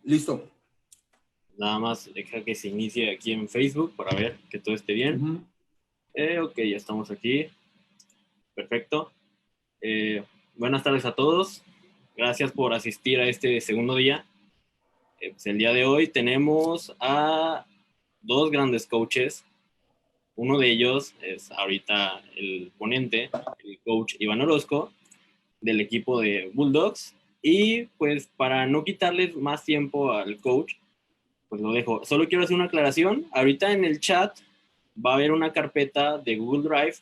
Listo. Nada más deja que se inicie aquí en Facebook para ver que todo esté bien. Ok, ya estamos aquí. Perfecto. Buenas tardes a todos. Gracias por asistir a este segundo día. Pues el día de hoy tenemos a dos grandes coaches. Uno de ellos es ahorita el ponente, el coach Iván Orozco, del equipo de Bulldogs. Y pues para no quitarles más tiempo al coach, pues lo dejo. Solo quiero hacer una aclaración. Ahorita en el chat va a haber una carpeta de Google Drive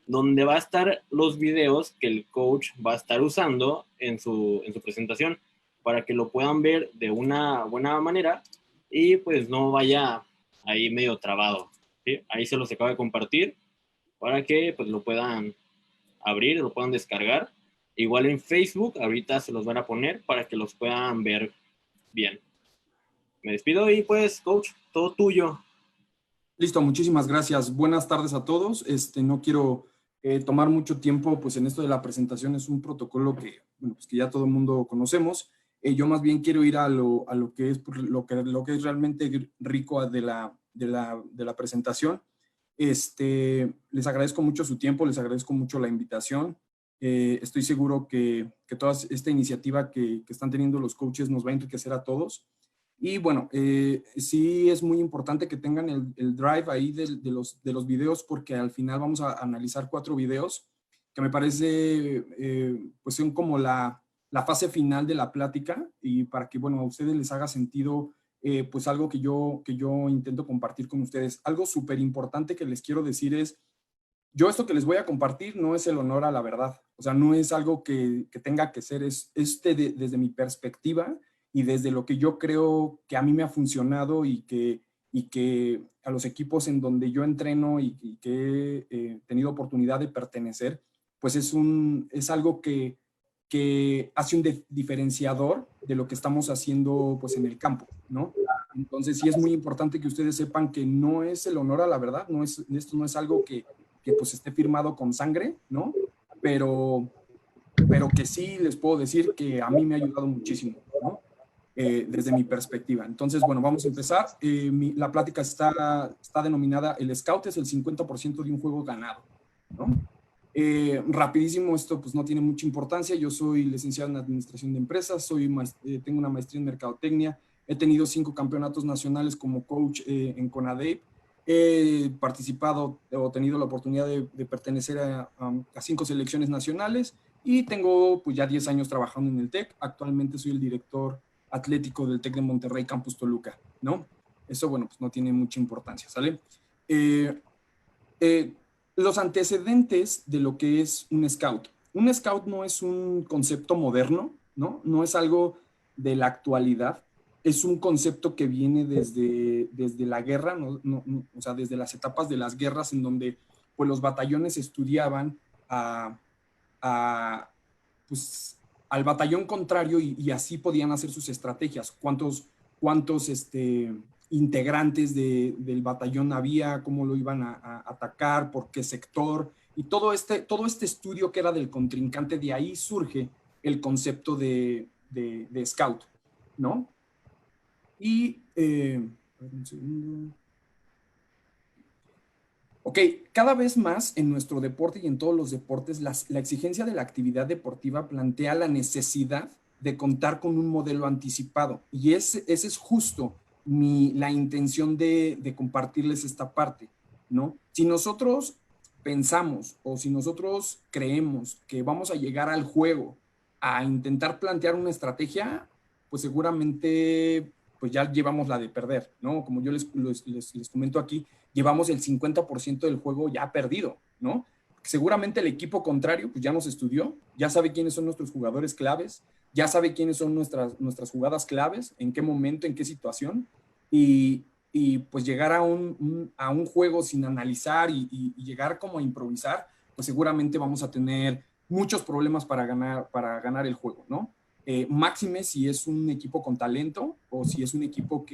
donde va a estar los videos que el coach va a estar usando en su presentación para que lo puedan ver de una buena manera y pues no vaya ahí medio trabado. ¿Sí? Ahí se los acabo de compartir para que pues lo puedan abrir, lo puedan descargar. Igual en Facebook ahorita se los van a poner para que los puedan ver bien. Me despido y pues, coach, todo tuyo. Listo, muchísimas gracias. Buenas tardes a todos. No quiero tomar mucho tiempo, pues en esto de la presentación es un protocolo que, bueno, pues que ya todo el mundo conocemos. Yo más bien quiero ir a lo que es lo que es realmente rico de la presentación. Les agradezco mucho su tiempo, les agradezco mucho la invitación. Estoy seguro que toda esta iniciativa que están teniendo los coaches nos va a enriquecer a todos. Y bueno, sí es muy importante que tengan el drive ahí de los videos, porque al final vamos a analizar 4 videos que me parece pues son como la fase final de la plática, y para que, bueno, a ustedes les haga sentido pues algo que yo intento compartir con ustedes. Algo súper importante que les quiero decir es, yo esto que les voy a compartir no es el honor a la verdad, o sea, no es algo que tenga que ser, desde mi perspectiva y desde lo que yo creo que a mí me ha funcionado y que a los equipos en donde yo entreno y que he tenido oportunidad de pertenecer, pues es algo que hace un diferenciador de lo que estamos haciendo pues en el campo, ¿no? Entonces sí es muy importante que ustedes sepan que no es el honor a la verdad, esto no es algo que pues esté firmado con sangre, ¿no? Pero que sí les puedo decir que a mí me ha ayudado muchísimo, ¿no? Desde mi perspectiva. Entonces, bueno, vamos a empezar. La plática está denominada El Scout es el 50% de un juego ganado, ¿no? Rapidísimo, esto pues no tiene mucha importancia. Yo soy licenciado en Administración de Empresas, tengo una maestría en Mercadotecnia, he tenido 5 campeonatos nacionales como coach en CONADEIP, he participado o tenido la oportunidad de pertenecer a 5 selecciones nacionales y tengo pues ya 10 años trabajando en el TEC. Actualmente soy el director atlético del TEC de Monterrey, Campus Toluca, ¿no? Eso, bueno, pues no tiene mucha importancia, ¿sale? Los antecedentes de lo que es un scout. Un scout no es un concepto moderno, ¿no? No es algo de la actualidad. Es un concepto que viene desde la guerra, o sea, desde las etapas de las guerras en donde pues, los batallones estudiaban pues, al batallón contrario y así podían hacer sus estrategias. ¿Cuántos integrantes del batallón había? ¿Cómo lo iban a atacar? ¿Por qué sector? Y todo este estudio que era del contrincante, de ahí surge el concepto de scout, ¿no? Y, un segundo. Ok, cada vez más en nuestro deporte y en todos los deportes, la exigencia de la actividad deportiva plantea la necesidad de contar con un modelo anticipado. Y ese es justo la intención de compartirles esta parte, ¿no? Si nosotros pensamos o si nosotros creemos que vamos a llegar al juego a intentar plantear una estrategia, pues seguramente pues ya llevamos la de perder, ¿no? Como yo les comento aquí, llevamos el 50% del juego ya perdido, ¿no? Seguramente el equipo contrario pues ya nos estudió, ya sabe quiénes son nuestros jugadores claves, ya sabe quiénes son nuestras jugadas claves, en qué momento, en qué situación, y pues llegar a un juego sin analizar y llegar como a improvisar, pues seguramente vamos a tener muchos problemas para ganar el juego, ¿no? Máxime si es un equipo con talento o si es un equipo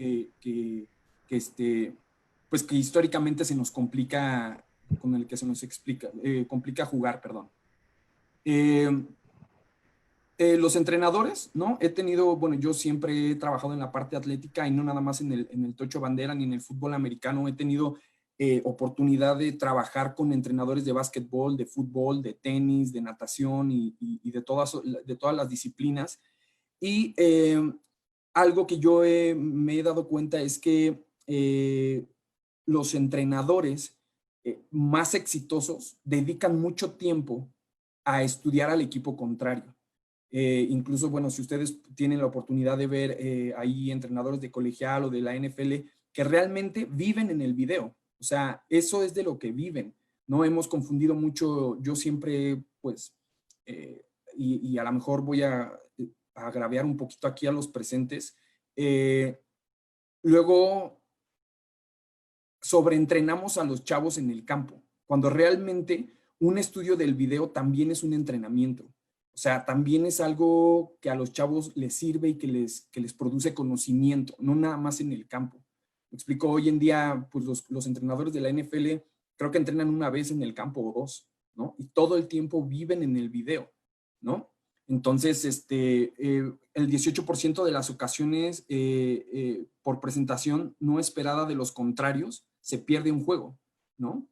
pues que históricamente se nos complica, con el que se nos complica jugar, perdón. Los entrenadores, ¿no? He tenido, bueno, yo siempre he trabajado en la parte atlética y no nada más en el tocho bandera ni en el fútbol americano. He tenido oportunidad de trabajar con entrenadores de básquetbol, de fútbol, de tenis, de natación y de todas las disciplinas. Y algo que yo me he dado cuenta es que los entrenadores más exitosos dedican mucho tiempo a estudiar al equipo contrario. Incluso, bueno, si ustedes tienen la oportunidad de ver ahí entrenadores de colegial o de la NFL que realmente viven en el video. O sea, eso es de lo que viven. No hemos confundido mucho, yo siempre, pues, y a lo mejor voy a agraviar un poquito aquí a los presentes. Luego, sobreentrenamos a los chavos en el campo, cuando realmente un estudio del video también es un entrenamiento. O sea, también es algo que a los chavos les sirve y que les produce conocimiento, no nada más en el campo. Me explico, hoy en día, pues los entrenadores de la NFL creo que entrenan una vez en el campo o dos, ¿no? Y todo el tiempo viven en el video, ¿no? Entonces, el 18% de las ocasiones por presentación no esperada de los contrarios se pierde un juego, ¿no?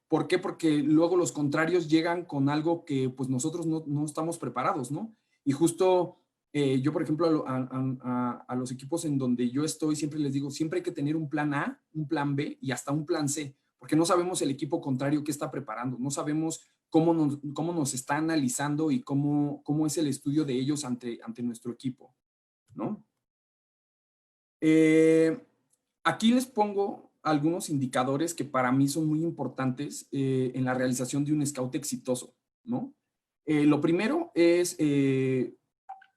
¿Por qué? Porque luego los contrarios llegan con algo que pues nosotros no estamos preparados, ¿no? Y justo yo, por ejemplo, a los equipos en donde yo estoy, siempre les digo, siempre hay que tener un plan A, un plan B y hasta un plan C, porque no sabemos el equipo contrario qué está preparando, no sabemos cómo nos está analizando y cómo es el estudio de ellos ante nuestro equipo, ¿no? Aquí les pongo algunos indicadores que para mí son muy importantes en la realización de un scout exitoso, ¿no? Lo primero es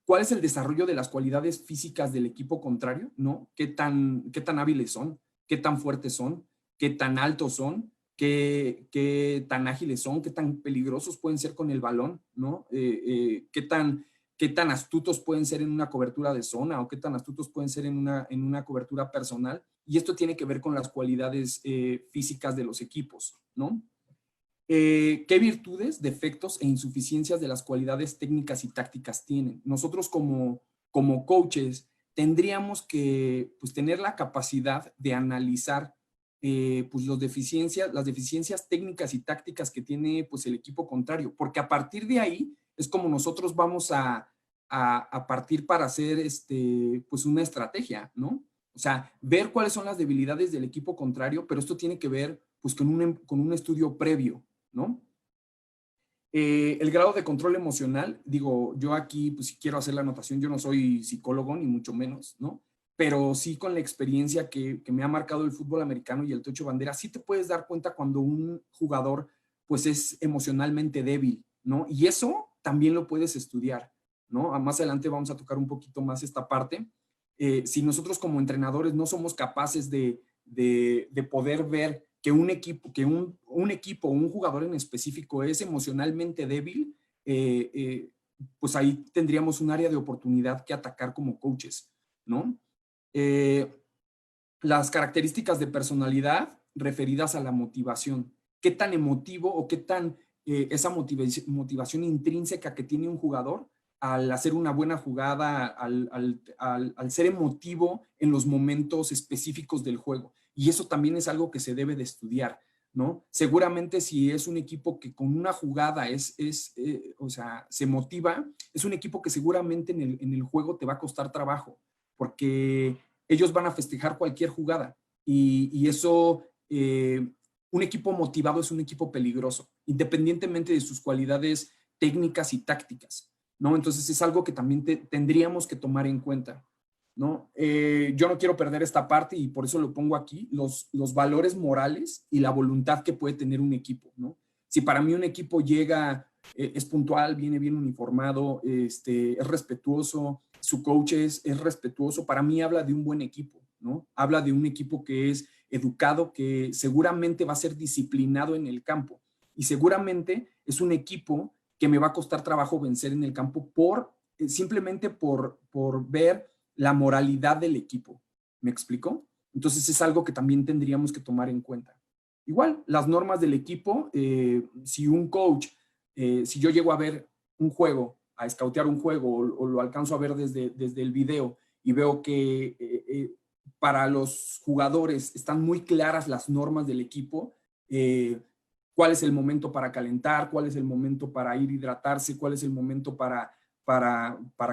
cuál es el desarrollo de las cualidades físicas del equipo contrario, ¿no? ¿Qué tan hábiles son? ¿Qué tan fuertes son? ¿Qué tan altos son? ¿Qué tan ágiles son? ¿Qué tan peligrosos pueden ser con el balón? ¿No? ¿Qué tan astutos pueden ser en una cobertura de zona o qué tan astutos pueden ser en una cobertura personal? Y esto tiene que ver con las cualidades físicas de los equipos, ¿no? ¿Qué virtudes, defectos e insuficiencias de las cualidades técnicas y tácticas tienen? Nosotros como coaches tendríamos que pues, tener la capacidad de analizar pues, las deficiencias técnicas y tácticas que tiene pues, el equipo contrario, porque a partir de ahí es como nosotros vamos a partir para hacer pues una estrategia, ¿no? O sea, ver cuáles son las debilidades del equipo contrario, pero esto tiene que ver pues, con un estudio previo, ¿no? El grado de control emocional, digo, yo aquí, pues si quiero hacer la anotación, yo no soy psicólogo, ni mucho menos, ¿no? Pero sí con la experiencia que me ha marcado el fútbol americano y el tocho bandera, sí te puedes dar cuenta cuando un jugador, pues es emocionalmente débil, ¿no? Y eso también lo puedes estudiar, ¿no? Más adelante vamos a tocar un poquito más esta parte. Si nosotros como entrenadores no somos capaces de poder ver que un equipo, un jugador en específico es emocionalmente débil, pues ahí tendríamos un área de oportunidad que atacar como coaches, ¿no? Las características de personalidad referidas a la motivación. ¿Qué tan emotivo o qué tan esa motivación intrínseca que tiene un jugador al hacer una buena jugada, al ser emotivo en los momentos específicos del juego? Y eso también es algo que se debe de estudiar, ¿no? Seguramente si es un equipo que con una jugada o sea, se motiva, es un equipo que seguramente en el juego te va a costar trabajo, porque ellos van a festejar cualquier jugada y eso, un equipo motivado es un equipo peligroso, independientemente de sus cualidades técnicas y tácticas, ¿no? Entonces es algo que también tendríamos que tomar en cuenta, ¿no? Yo no quiero perder esta parte y por eso lo pongo aquí, los valores morales y la voluntad que puede tener un equipo, ¿no? Si para mí un equipo llega, es puntual, viene bien uniformado, es respetuoso, su coach es respetuoso, para mí habla de un buen equipo, ¿no? Habla de un equipo que es educado, que seguramente va a ser disciplinado en el campo y seguramente es un equipo que me va a costar trabajo vencer en el campo simplemente por ver la moralidad del equipo. ¿Me explico? Entonces es algo que también tendríamos que tomar en cuenta. Igual, las normas del equipo, si un coach, si yo llego a ver un juego a escautear un juego o lo alcanzo a ver desde el video y veo que para los jugadores están muy claras las normas del equipo, cuál es el momento para calentar, cuál es el momento para ir a hidratarse, cuál es el momento para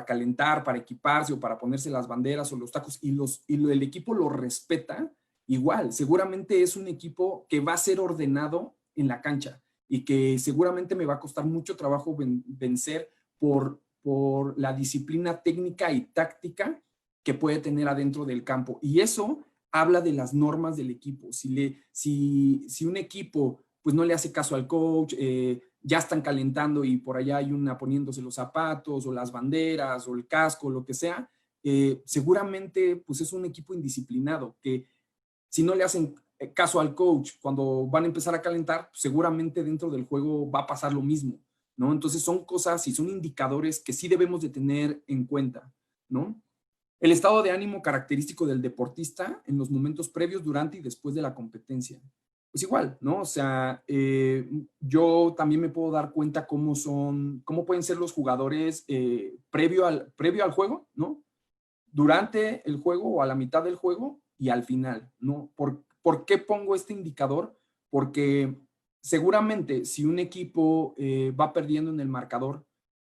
calentar, para equiparse o para ponerse las banderas o los tacos, y el equipo lo respeta, igual, seguramente es un equipo que va a ser ordenado en la cancha y que seguramente me va a costar mucho trabajo vencer por la disciplina técnica y táctica que puede tener adentro del campo. Y eso habla de las normas del equipo. Si un equipo pues no le hace caso al coach, ya están calentando y por allá hay una poniéndose los zapatos o las banderas o el casco, lo que sea, seguramente pues es un equipo indisciplinado que si no le hacen caso al coach cuando van a empezar a calentar, seguramente dentro del juego va a pasar lo mismo, ¿no? Entonces son cosas y son indicadores que sí debemos de tener en cuenta, ¿no? El estado de ánimo característico del deportista en los momentos previos, durante y después de la competencia. Pues igual, ¿no? O sea, yo también me puedo dar cuenta cómo pueden ser los jugadores previo al juego, ¿no? Durante el juego o a la mitad del juego y al final, ¿no? ¿Por qué pongo este indicador? Porque seguramente si un equipo va perdiendo en el marcador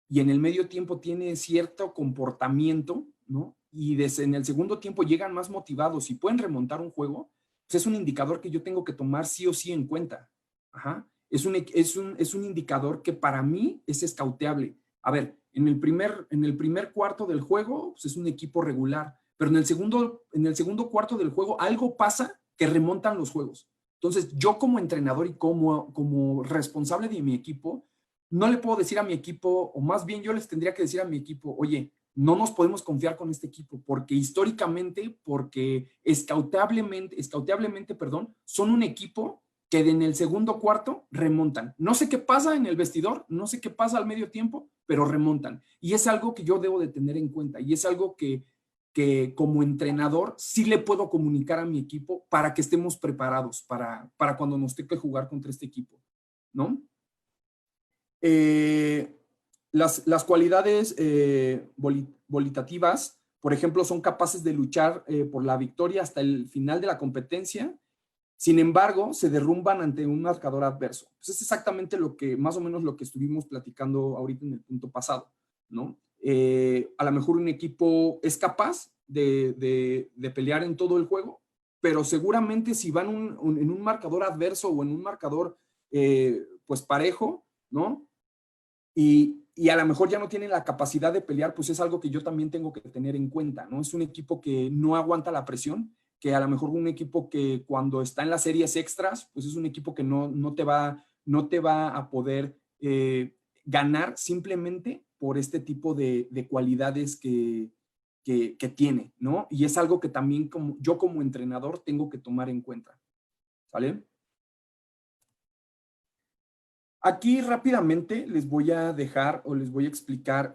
y en el medio tiempo tiene cierto comportamiento, ¿no? Y en el segundo tiempo llegan más motivados y pueden remontar un juego, pues es un indicador que yo tengo que tomar sí o sí en cuenta. Ajá. Es un indicador que para mí es escauteable. A ver, en el primer cuarto del juego pues es un equipo regular, pero en el segundo cuarto del juego algo pasa que remontan los juegos. Entonces, yo como entrenador y como responsable de mi equipo, no le puedo decir a mi equipo, o más bien yo les tendría que decir a mi equipo, oye, no nos podemos confiar con este equipo, porque históricamente, porque escauteablemente, perdón, son un equipo que en el segundo cuarto remontan. No sé qué pasa en el vestidor, no sé qué pasa al medio tiempo, pero remontan. Y es algo que yo debo de tener en cuenta y es algo que como entrenador sí le puedo comunicar a mi equipo para que estemos preparados para cuando nos toque jugar contra este equipo, ¿no? Las cualidades volitativas, por ejemplo, son capaces de luchar por la victoria hasta el final de la competencia. Sin embargo, se derrumban ante un marcador adverso. Pues es exactamente más o menos lo que estuvimos platicando ahorita en el punto pasado, ¿no? A lo mejor un equipo es capaz de pelear en todo el juego, pero seguramente si van en un marcador adverso o en un marcador pues parejo, ¿no? Y a lo mejor ya no tienen la capacidad de pelear, pues es algo que yo también tengo que tener en cuenta, ¿no? Es un equipo que no aguanta la presión, que a lo mejor un equipo que cuando está en las series extras, pues es un equipo que no te va a poder ganar simplemente por este tipo de cualidades que tiene, ¿no? Y es algo que también yo como entrenador tengo que tomar en cuenta, ¿vale? Aquí rápidamente les voy a dejar o les voy a explicar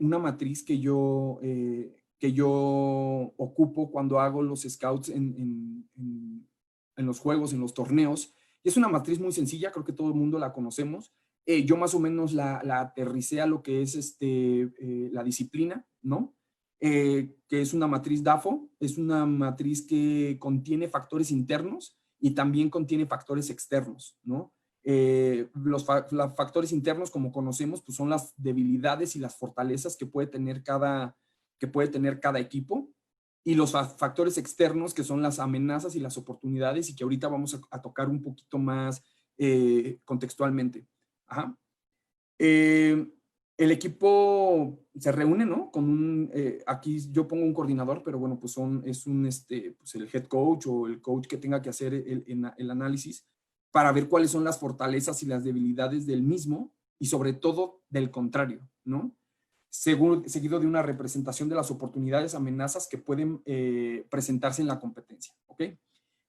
una matriz que yo ocupo cuando hago los scouts en los juegos, en los torneos. Y es una matriz muy sencilla, creo que todo el mundo la conocemos. Yo más o menos la aterricé a lo que es la disciplina, ¿no? Que es una matriz DAFO, es una matriz que contiene factores internos y también contiene factores externos, ¿no? Los factores internos, como conocemos, pues son las debilidades y las fortalezas que puede tener cada equipo, y los factores externos, que son las amenazas y las oportunidades, y que ahorita vamos a tocar un poquito más contextualmente. Ajá. El equipo se reúne, ¿no? Aquí yo pongo un coordinador, pero bueno, pues pues el head coach o el coach que tenga que hacer el análisis para ver cuáles son las fortalezas y las debilidades del mismo y sobre todo del contrario, ¿no? Seguido de una representación de las oportunidades, amenazas que pueden presentarse en la competencia, ¿ok?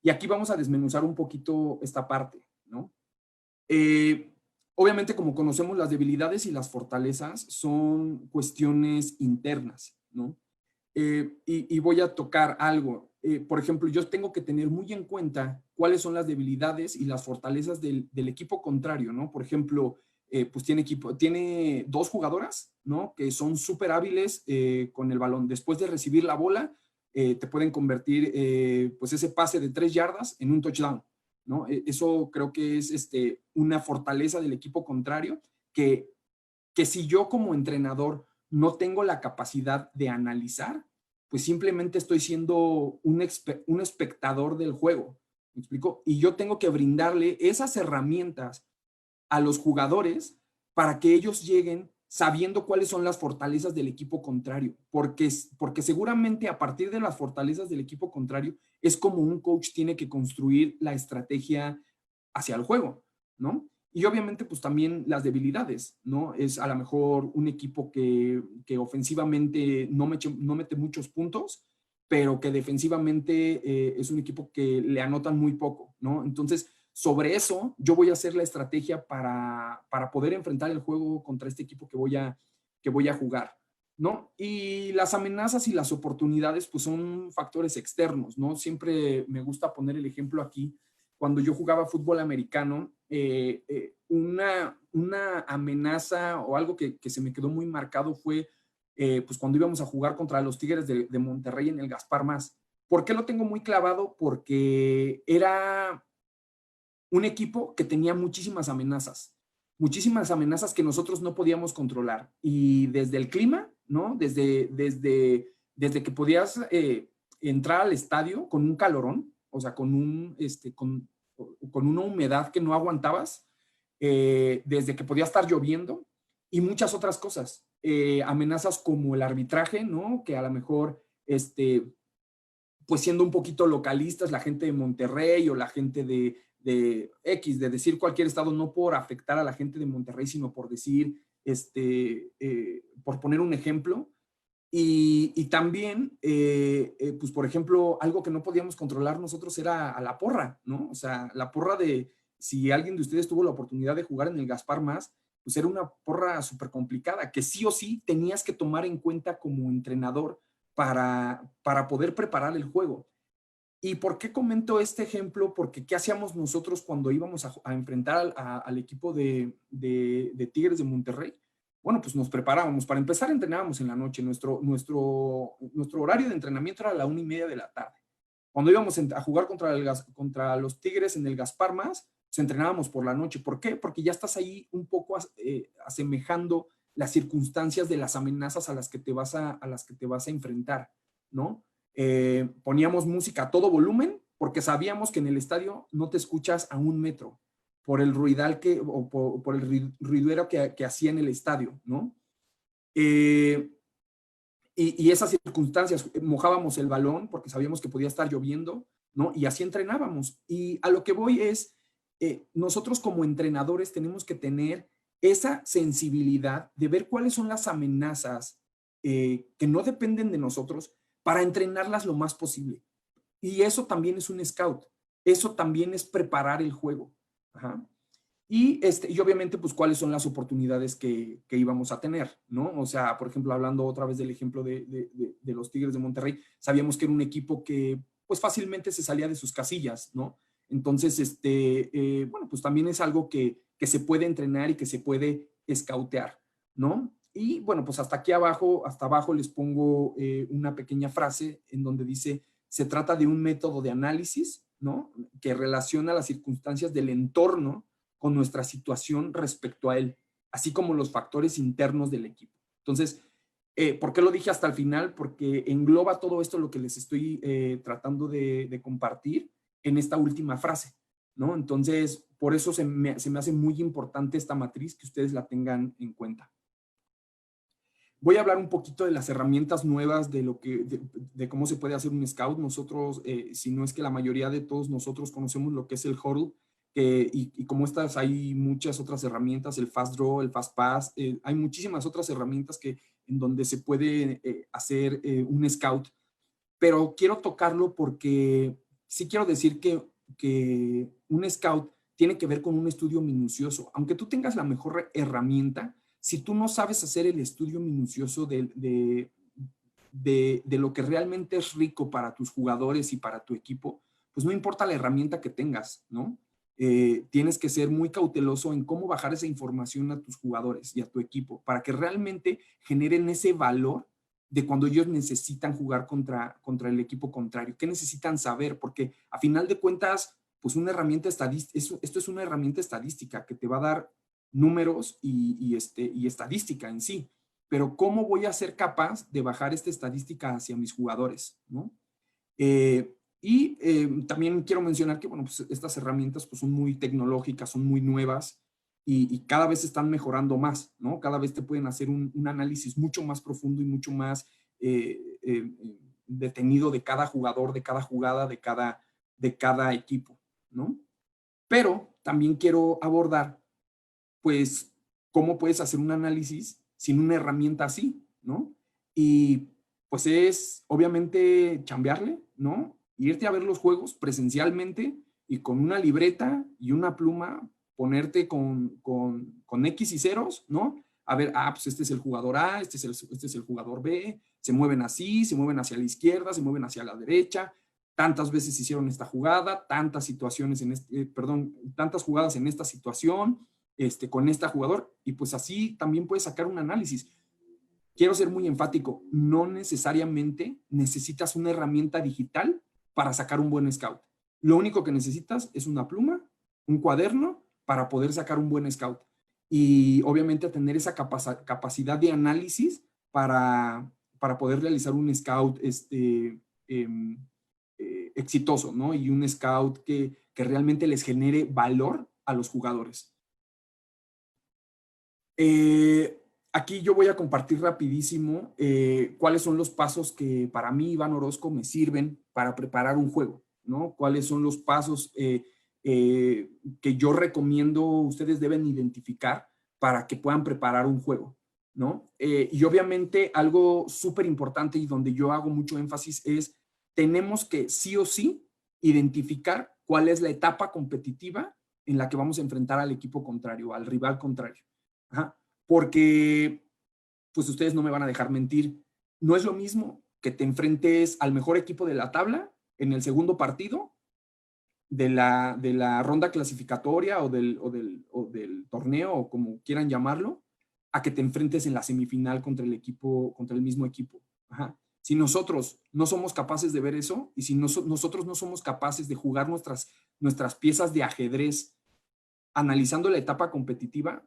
Y aquí vamos a desmenuzar un poquito esta parte, ¿no? Obviamente, como conocemos, las debilidades y las fortalezas son cuestiones internas, ¿no? Y voy a tocar algo. Por ejemplo, yo tengo que tener muy en cuenta cuáles son las debilidades y las fortalezas del equipo contrario, ¿no? Por ejemplo, pues tiene 2 jugadoras, ¿no? Que son súper hábiles con el balón. Después de recibir la bola, te pueden convertir pues ese pase de 3 yardas en un touchdown, ¿no? Eso creo que es una fortaleza del equipo contrario, que si yo como entrenador no tengo la capacidad de analizar, pues simplemente estoy siendo un espectador del juego, ¿me explico? Y yo tengo que brindarle esas herramientas a los jugadores para que ellos lleguen sabiendo cuáles son las fortalezas del equipo contrario, porque seguramente a partir de las fortalezas del equipo contrario es como un coach tiene que construir la estrategia hacia el juego, ¿no? Y obviamente pues también las debilidades, ¿no? Es a lo mejor un equipo que ofensivamente no mete muchos puntos, pero que defensivamente es un equipo que le anotan muy poco, ¿no? Entonces, sobre eso, yo voy a hacer la estrategia para poder enfrentar el juego contra este equipo que voy a jugar, ¿no? Y las amenazas y las oportunidades, pues son factores externos, ¿no? Siempre me gusta poner el ejemplo aquí. Cuando yo jugaba fútbol americano, una amenaza o algo que se me quedó muy marcado fue pues cuando íbamos a jugar contra los Tigres de Monterrey en el Gaspar Más. ¿Por qué lo tengo muy clavado? Porque era un equipo que tenía muchísimas amenazas que nosotros no podíamos controlar. Y desde el clima, ¿no? Desde que podías entrar al estadio con un calorón, o sea, con una humedad que no aguantabas, desde que podía estar lloviendo y muchas otras cosas. Amenazas como el arbitraje, ¿no? Que a lo mejor, pues siendo un poquito localistas, la gente de Monterrey o la gente de decir cualquier estado, no por afectar a la gente de Monterrey, sino por decir, por poner un ejemplo. Y también, pues por ejemplo, algo que no podíamos controlar nosotros era a la porra, ¿no? O sea, la porra si alguien de ustedes tuvo la oportunidad de jugar en el Gaspar Más, pues era una porra súper complicada, que sí o sí tenías que tomar en cuenta como entrenador para poder preparar el juego. ¿Y por qué comento este ejemplo? Porque ¿qué hacíamos nosotros cuando íbamos a enfrentar al equipo de Tigres de Monterrey? Bueno, pues nos preparábamos. Para empezar, entrenábamos en la noche. Nuestro horario de entrenamiento era a la 1:30 de la tarde. Cuando íbamos a jugar contra los Tigres en el Gaspar Más, pues entrenábamos por la noche. ¿Por qué? Porque ya estás ahí un poco asemejando las circunstancias de las amenazas a las que te vas a enfrentar, ¿no? Poníamos música a todo volumen porque sabíamos que en el estadio no te escuchas a 1 metro por el ruidal por el ruidero que hacía en el estadio, ¿no? Y esas circunstancias, mojábamos el balón porque sabíamos que podía estar lloviendo, ¿no? Y así entrenábamos. Y a lo que voy es, nosotros como entrenadores tenemos que tener esa sensibilidad de ver cuáles son las amenazas que no dependen de nosotros para entrenarlas lo más posible. Y eso también es un scout. Eso también es preparar el juego. Ajá. Y obviamente, pues, cuáles son las oportunidades que íbamos a tener, ¿no? O sea, por ejemplo, hablando otra vez del ejemplo de los Tigres de Monterrey, sabíamos que era un equipo que, pues, fácilmente se salía de sus casillas, ¿no? Entonces, bueno, pues también es algo que se puede entrenar y que se puede escautear, ¿no? Y bueno, pues hasta abajo les pongo una pequeña frase en donde dice, se trata de un método de análisis, ¿no? Que relaciona las circunstancias del entorno con nuestra situación respecto a él, así como los factores internos del equipo. Entonces, ¿por qué lo dije hasta el final? Porque engloba todo esto lo que les estoy tratando de compartir en esta última frase, ¿no? Entonces, por eso se me hace muy importante esta matriz, que ustedes la tengan en cuenta. Voy a hablar un poquito de las herramientas nuevas de cómo se puede hacer un scout. Nosotros, si no es que la mayoría de todos nosotros conocemos lo que es el huddle, y como estas hay muchas otras herramientas, el fast draw, el fast pass, hay muchísimas otras herramientas en donde se puede hacer un scout, pero quiero tocarlo porque sí quiero decir que un scout tiene que ver con un estudio minucioso. Aunque tú tengas la mejor herramienta, si tú no sabes hacer el estudio minucioso de lo que realmente es rico para tus jugadores y para tu equipo, pues no importa la herramienta que tengas, ¿no? tienes que ser muy cauteloso en cómo bajar esa información a tus jugadores y a tu equipo para que realmente generen ese valor de cuando ellos necesitan jugar contra el equipo contrario. ¿Qué necesitan saber? Porque a final de cuentas, pues una herramienta estadística, esto es una herramienta estadística que te va a dar números y estadística en sí. Pero ¿cómo voy a ser capaz de bajar esta estadística hacia mis jugadores, ¿no? También quiero mencionar que, bueno, pues estas herramientas pues son muy tecnológicas, son muy nuevas y cada vez están mejorando más, ¿no? Cada vez te pueden hacer un análisis mucho más profundo y mucho más detenido de cada jugador, de cada jugada, de cada equipo, ¿no? Pero también quiero abordar, pues, cómo puedes hacer un análisis sin una herramienta así, ¿no? Y pues es, obviamente, chambearle, ¿no? Irte a ver los juegos presencialmente y con una libreta y una pluma ponerte con X y ceros, ¿no? A ver, pues este es el jugador A, este es el jugador B, se mueven así, se mueven hacia la izquierda, se mueven hacia la derecha, tantas veces hicieron esta jugada, tantas situaciones tantas jugadas en esta situación, con este jugador, y pues así también puedes sacar un análisis. Quiero ser muy enfático, no necesariamente necesitas una herramienta digital para sacar un buen scout. Lo único que necesitas es una pluma, un cuaderno para poder sacar un buen scout. Y obviamente tener esa capacidad de análisis para poder realizar un scout exitoso, ¿no? Y un scout que realmente les genere valor a los jugadores. Aquí yo voy a compartir rapidísimo cuáles son los pasos que para mí, Iván Orozco, me sirven para preparar un juego, ¿no? Cuáles son los pasos que yo recomiendo ustedes deben identificar para que puedan preparar un juego, ¿no? Y obviamente algo súper importante y donde yo hago mucho énfasis es tenemos que sí o sí identificar cuál es la etapa competitiva en la que vamos a enfrentar al equipo contrario, al rival contrario. Ajá. Porque, pues ustedes no me van a dejar mentir, no es lo mismo que te enfrentes al mejor equipo de la tabla en el segundo partido de la ronda clasificatoria o del torneo, o como quieran llamarlo, a que te enfrentes en la semifinal contra el mismo equipo. Ajá. Si nosotros no somos capaces de ver eso y si nosotros no somos capaces de jugar nuestras piezas de ajedrez analizando la etapa competitiva,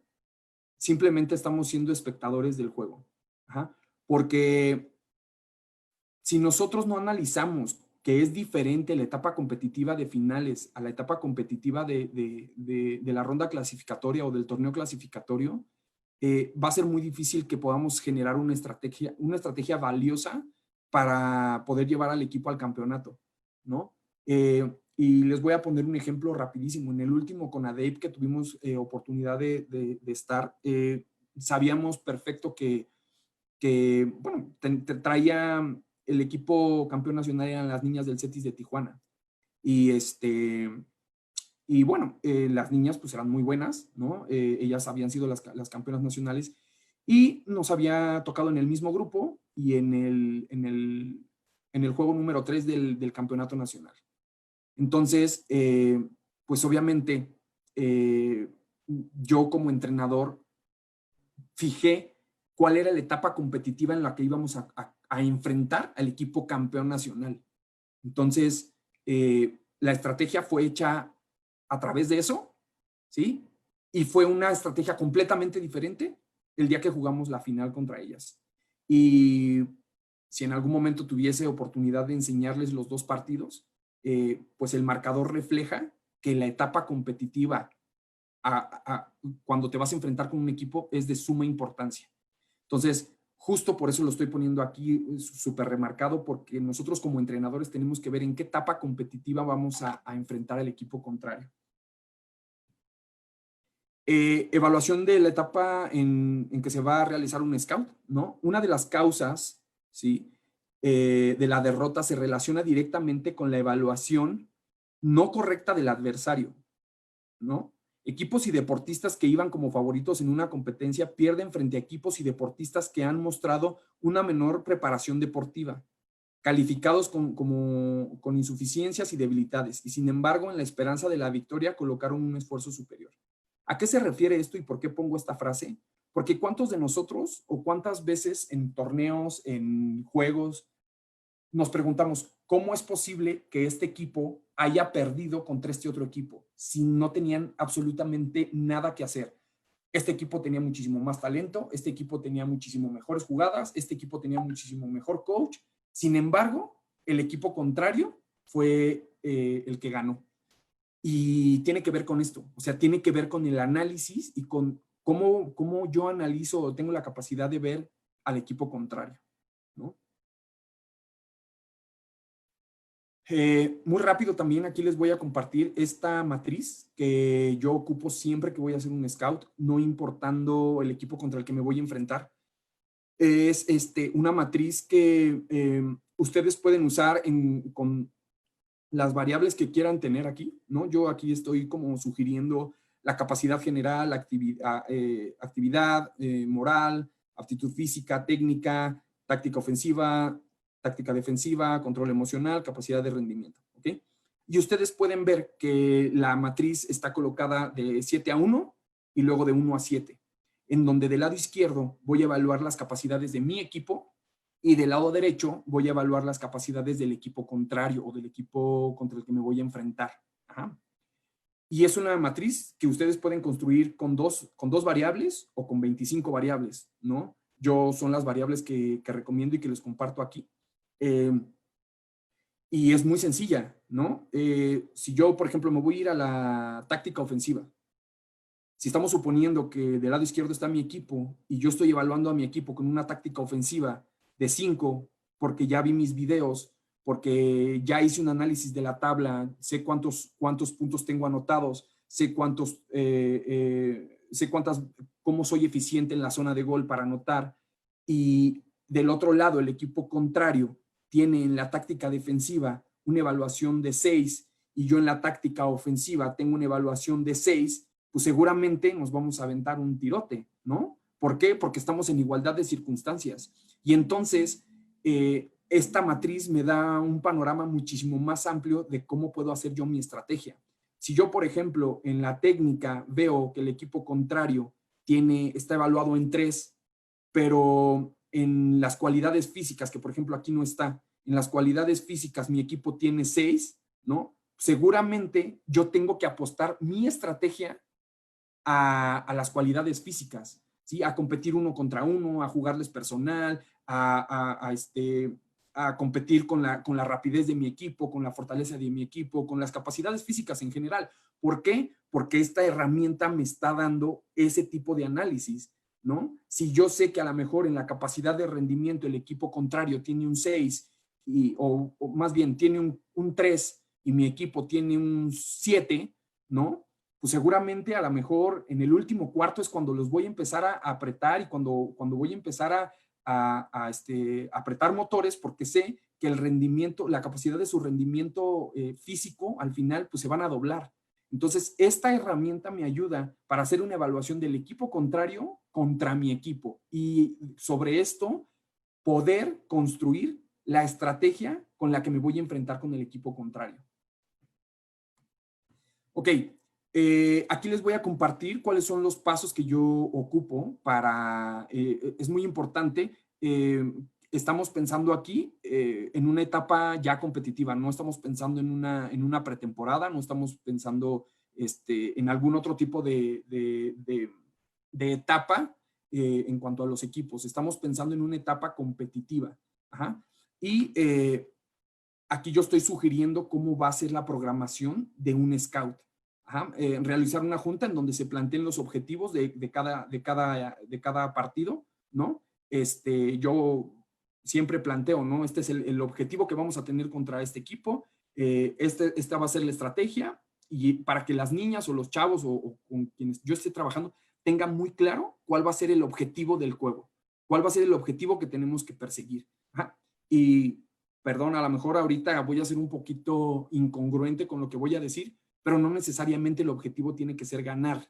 simplemente estamos siendo espectadores del juego. Ajá. Porque si nosotros no analizamos que es diferente la etapa competitiva de finales a la etapa competitiva de la ronda clasificatoria o del torneo clasificatorio, va a ser muy difícil que podamos generar una estrategia valiosa para poder llevar al equipo al campeonato, ¿no? Y les voy a poner un ejemplo rapidísimo. En el último CONADEIP que tuvimos oportunidad de estar, sabíamos perfecto que bueno, traía el equipo campeón nacional, eran las niñas del CETIS de Tijuana. Y bueno, las niñas pues eran muy buenas, ¿no? Ellas habían sido las campeonas nacionales y nos había tocado en el mismo grupo y en el juego número 3 del campeonato nacional. Entonces, pues obviamente, yo como entrenador fijé cuál era la etapa competitiva en la que íbamos a enfrentar al equipo campeón nacional. Entonces, la estrategia fue hecha a través de eso, ¿sí? Y fue una estrategia completamente diferente el día que jugamos la final contra ellas. Y si en algún momento tuviese oportunidad de enseñarles los dos partidos, pues el marcador refleja que la etapa competitiva cuando te vas a enfrentar con un equipo es de suma importancia. Entonces, justo por eso lo estoy poniendo aquí súper remarcado, porque nosotros como entrenadores tenemos que ver en qué etapa competitiva vamos a enfrentar al equipo contrario. Evaluación de la etapa en que se va a realizar un scout, ¿no? Una de las causas, ¿sí? De la derrota se relaciona directamente con la evaluación no correcta del adversario, ¿no? Equipos y deportistas que iban como favoritos en una competencia pierden frente a equipos y deportistas que han mostrado una menor preparación deportiva. calificados con insuficiencias y debilidades, y sin embargo, en la esperanza de la victoria, colocaron un esfuerzo superior. ¿A qué se refiere esto y por qué pongo esta frase? Porque ¿cuántos de nosotros o cuántas veces en torneos, en juegos, nos preguntamos cómo es posible que este equipo haya perdido contra este otro equipo si no tenían absolutamente nada que hacer? Este equipo tenía muchísimo más talento, este equipo tenía muchísimo mejores jugadas, este equipo tenía muchísimo mejor coach. Sin embargo, el equipo contrario fue el que ganó. Y tiene que ver con esto, o sea, tiene que ver con el análisis y con cómo yo analizo o tengo la capacidad de ver al equipo contrario, ¿no? Muy rápido también aquí les voy a compartir esta matriz que yo ocupo siempre que voy a hacer un scout, no importando el equipo contra el que me voy a enfrentar. Es una matriz que ustedes pueden usar con las variables que quieran tener aquí, ¿no? Yo aquí estoy como sugiriendo la capacidad general, actividad, moral, aptitud física, técnica, táctica ofensiva, táctica defensiva, control emocional, capacidad de rendimiento, ¿ok? Y ustedes pueden ver que la matriz está colocada de 7 a 1 y luego de 1 a 7, en donde del lado izquierdo voy a evaluar las capacidades de mi equipo y del lado derecho voy a evaluar las capacidades del equipo contrario o del equipo contra el que me voy a enfrentar. Ajá. Y es una matriz que ustedes pueden construir con dos variables o con 25 variables, ¿no? Yo son las variables que recomiendo y que les comparto aquí. Y es muy sencilla, ¿no? Si yo, por ejemplo, me voy a ir a la táctica ofensiva, si estamos suponiendo que del lado izquierdo está mi equipo y yo estoy evaluando a mi equipo con una táctica ofensiva de 5, porque ya vi mis videos, porque ya hice un análisis de la tabla, sé cuántos puntos tengo anotados, sé cómo soy eficiente en la zona de gol para anotar, y del otro lado el equipo contrario tiene en la táctica defensiva una evaluación de 6 y yo en la táctica ofensiva tengo una evaluación de 6, pues seguramente nos vamos a aventar un tirote, ¿no? ¿Por qué? Porque estamos en igualdad de circunstancias. Y entonces, esta matriz me da un panorama muchísimo más amplio de cómo puedo hacer yo mi estrategia. Si yo, por ejemplo, en la técnica veo que el equipo contrario está evaluado en 3, pero en las cualidades físicas, que por ejemplo aquí no está, en las cualidades físicas mi equipo tiene 6, ¿no? Seguramente yo tengo que apostar mi estrategia a las cualidades físicas, ¿sí? A competir uno contra uno, a jugarles personal, a competir con la rapidez de mi equipo, con la fortaleza de mi equipo, con las capacidades físicas en general. ¿Por qué? Porque esta herramienta me está dando ese tipo de análisis, ¿no? Si yo sé que a lo mejor en la capacidad de rendimiento el equipo contrario tiene un 6, o más bien tiene un 3 y mi equipo tiene un 7, ¿no? Pues seguramente a lo mejor en el último cuarto es cuando los voy a empezar a apretar y cuando voy a empezar a apretar motores, porque sé que el rendimiento, la capacidad de su rendimiento físico al final pues se van a doblar. Entonces esta herramienta me ayuda para hacer una evaluación del equipo contrario contra mi equipo y sobre esto poder construir la estrategia con la que me voy a enfrentar con el equipo contrario. Ok. Aquí les voy a compartir cuáles son los pasos que yo ocupo para, es muy importante, estamos pensando aquí en una etapa ya competitiva, no estamos pensando en una pretemporada, no estamos pensando en algún otro tipo de etapa en cuanto a los equipos, estamos pensando en una etapa competitiva. Ajá. Y aquí yo estoy sugiriendo cómo va a ser la programación de un scout. Ajá, realizar una junta en donde se planteen los objetivos de cada partido, ¿no? Yo siempre planteo, ¿no? Este es el objetivo que vamos a tener contra este equipo, esta va a ser la estrategia, y para que las niñas o los chavos o con quienes yo esté trabajando tengan muy claro cuál va a ser el objetivo del juego, cuál va a ser el objetivo que tenemos que perseguir. Ajá. Y, perdón, a lo mejor ahorita voy a ser un poquito incongruente con lo que voy a decir, pero no necesariamente el objetivo tiene que ser ganar.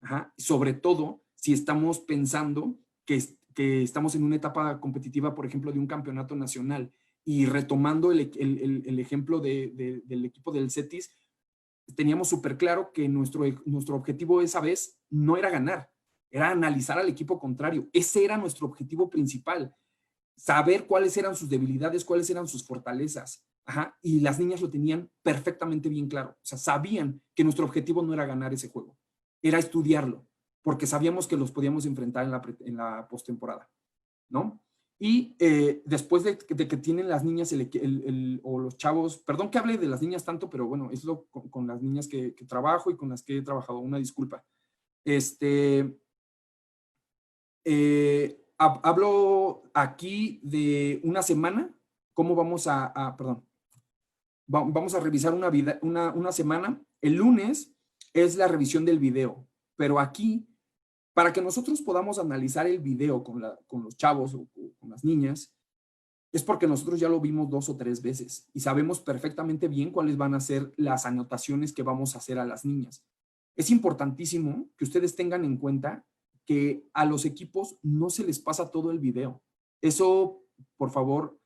Ajá. Sobre todo si estamos pensando que estamos en una etapa competitiva, por ejemplo, de un campeonato nacional, Y retomando el ejemplo del equipo del Cetis, teníamos súper claro que nuestro objetivo esa vez no era ganar, era analizar al equipo contrario. Ese era nuestro objetivo principal, saber cuáles eran sus debilidades, cuáles eran sus fortalezas. Ajá, y las niñas lo tenían perfectamente bien claro. O sea, sabían que nuestro objetivo no era ganar ese juego, era estudiarlo, porque sabíamos que los podíamos enfrentar en la postemporada, ¿no? Y después de que tienen las niñas o los chavos, perdón que hable de las niñas tanto, pero bueno, es con las niñas que trabajo y con las que he trabajado, una disculpa. Hablo aquí de una semana, cómo vamos perdón, vamos a revisar una semana. El lunes es la revisión del video, pero aquí, para que nosotros podamos analizar el video con los chavos o con las niñas, es porque nosotros ya lo vimos 2 o 3 veces y sabemos perfectamente bien cuáles van a ser las anotaciones que vamos a hacer a las niñas. Es importantísimo que ustedes tengan en cuenta que a los equipos no se les pasa todo el video. Eso, por favor,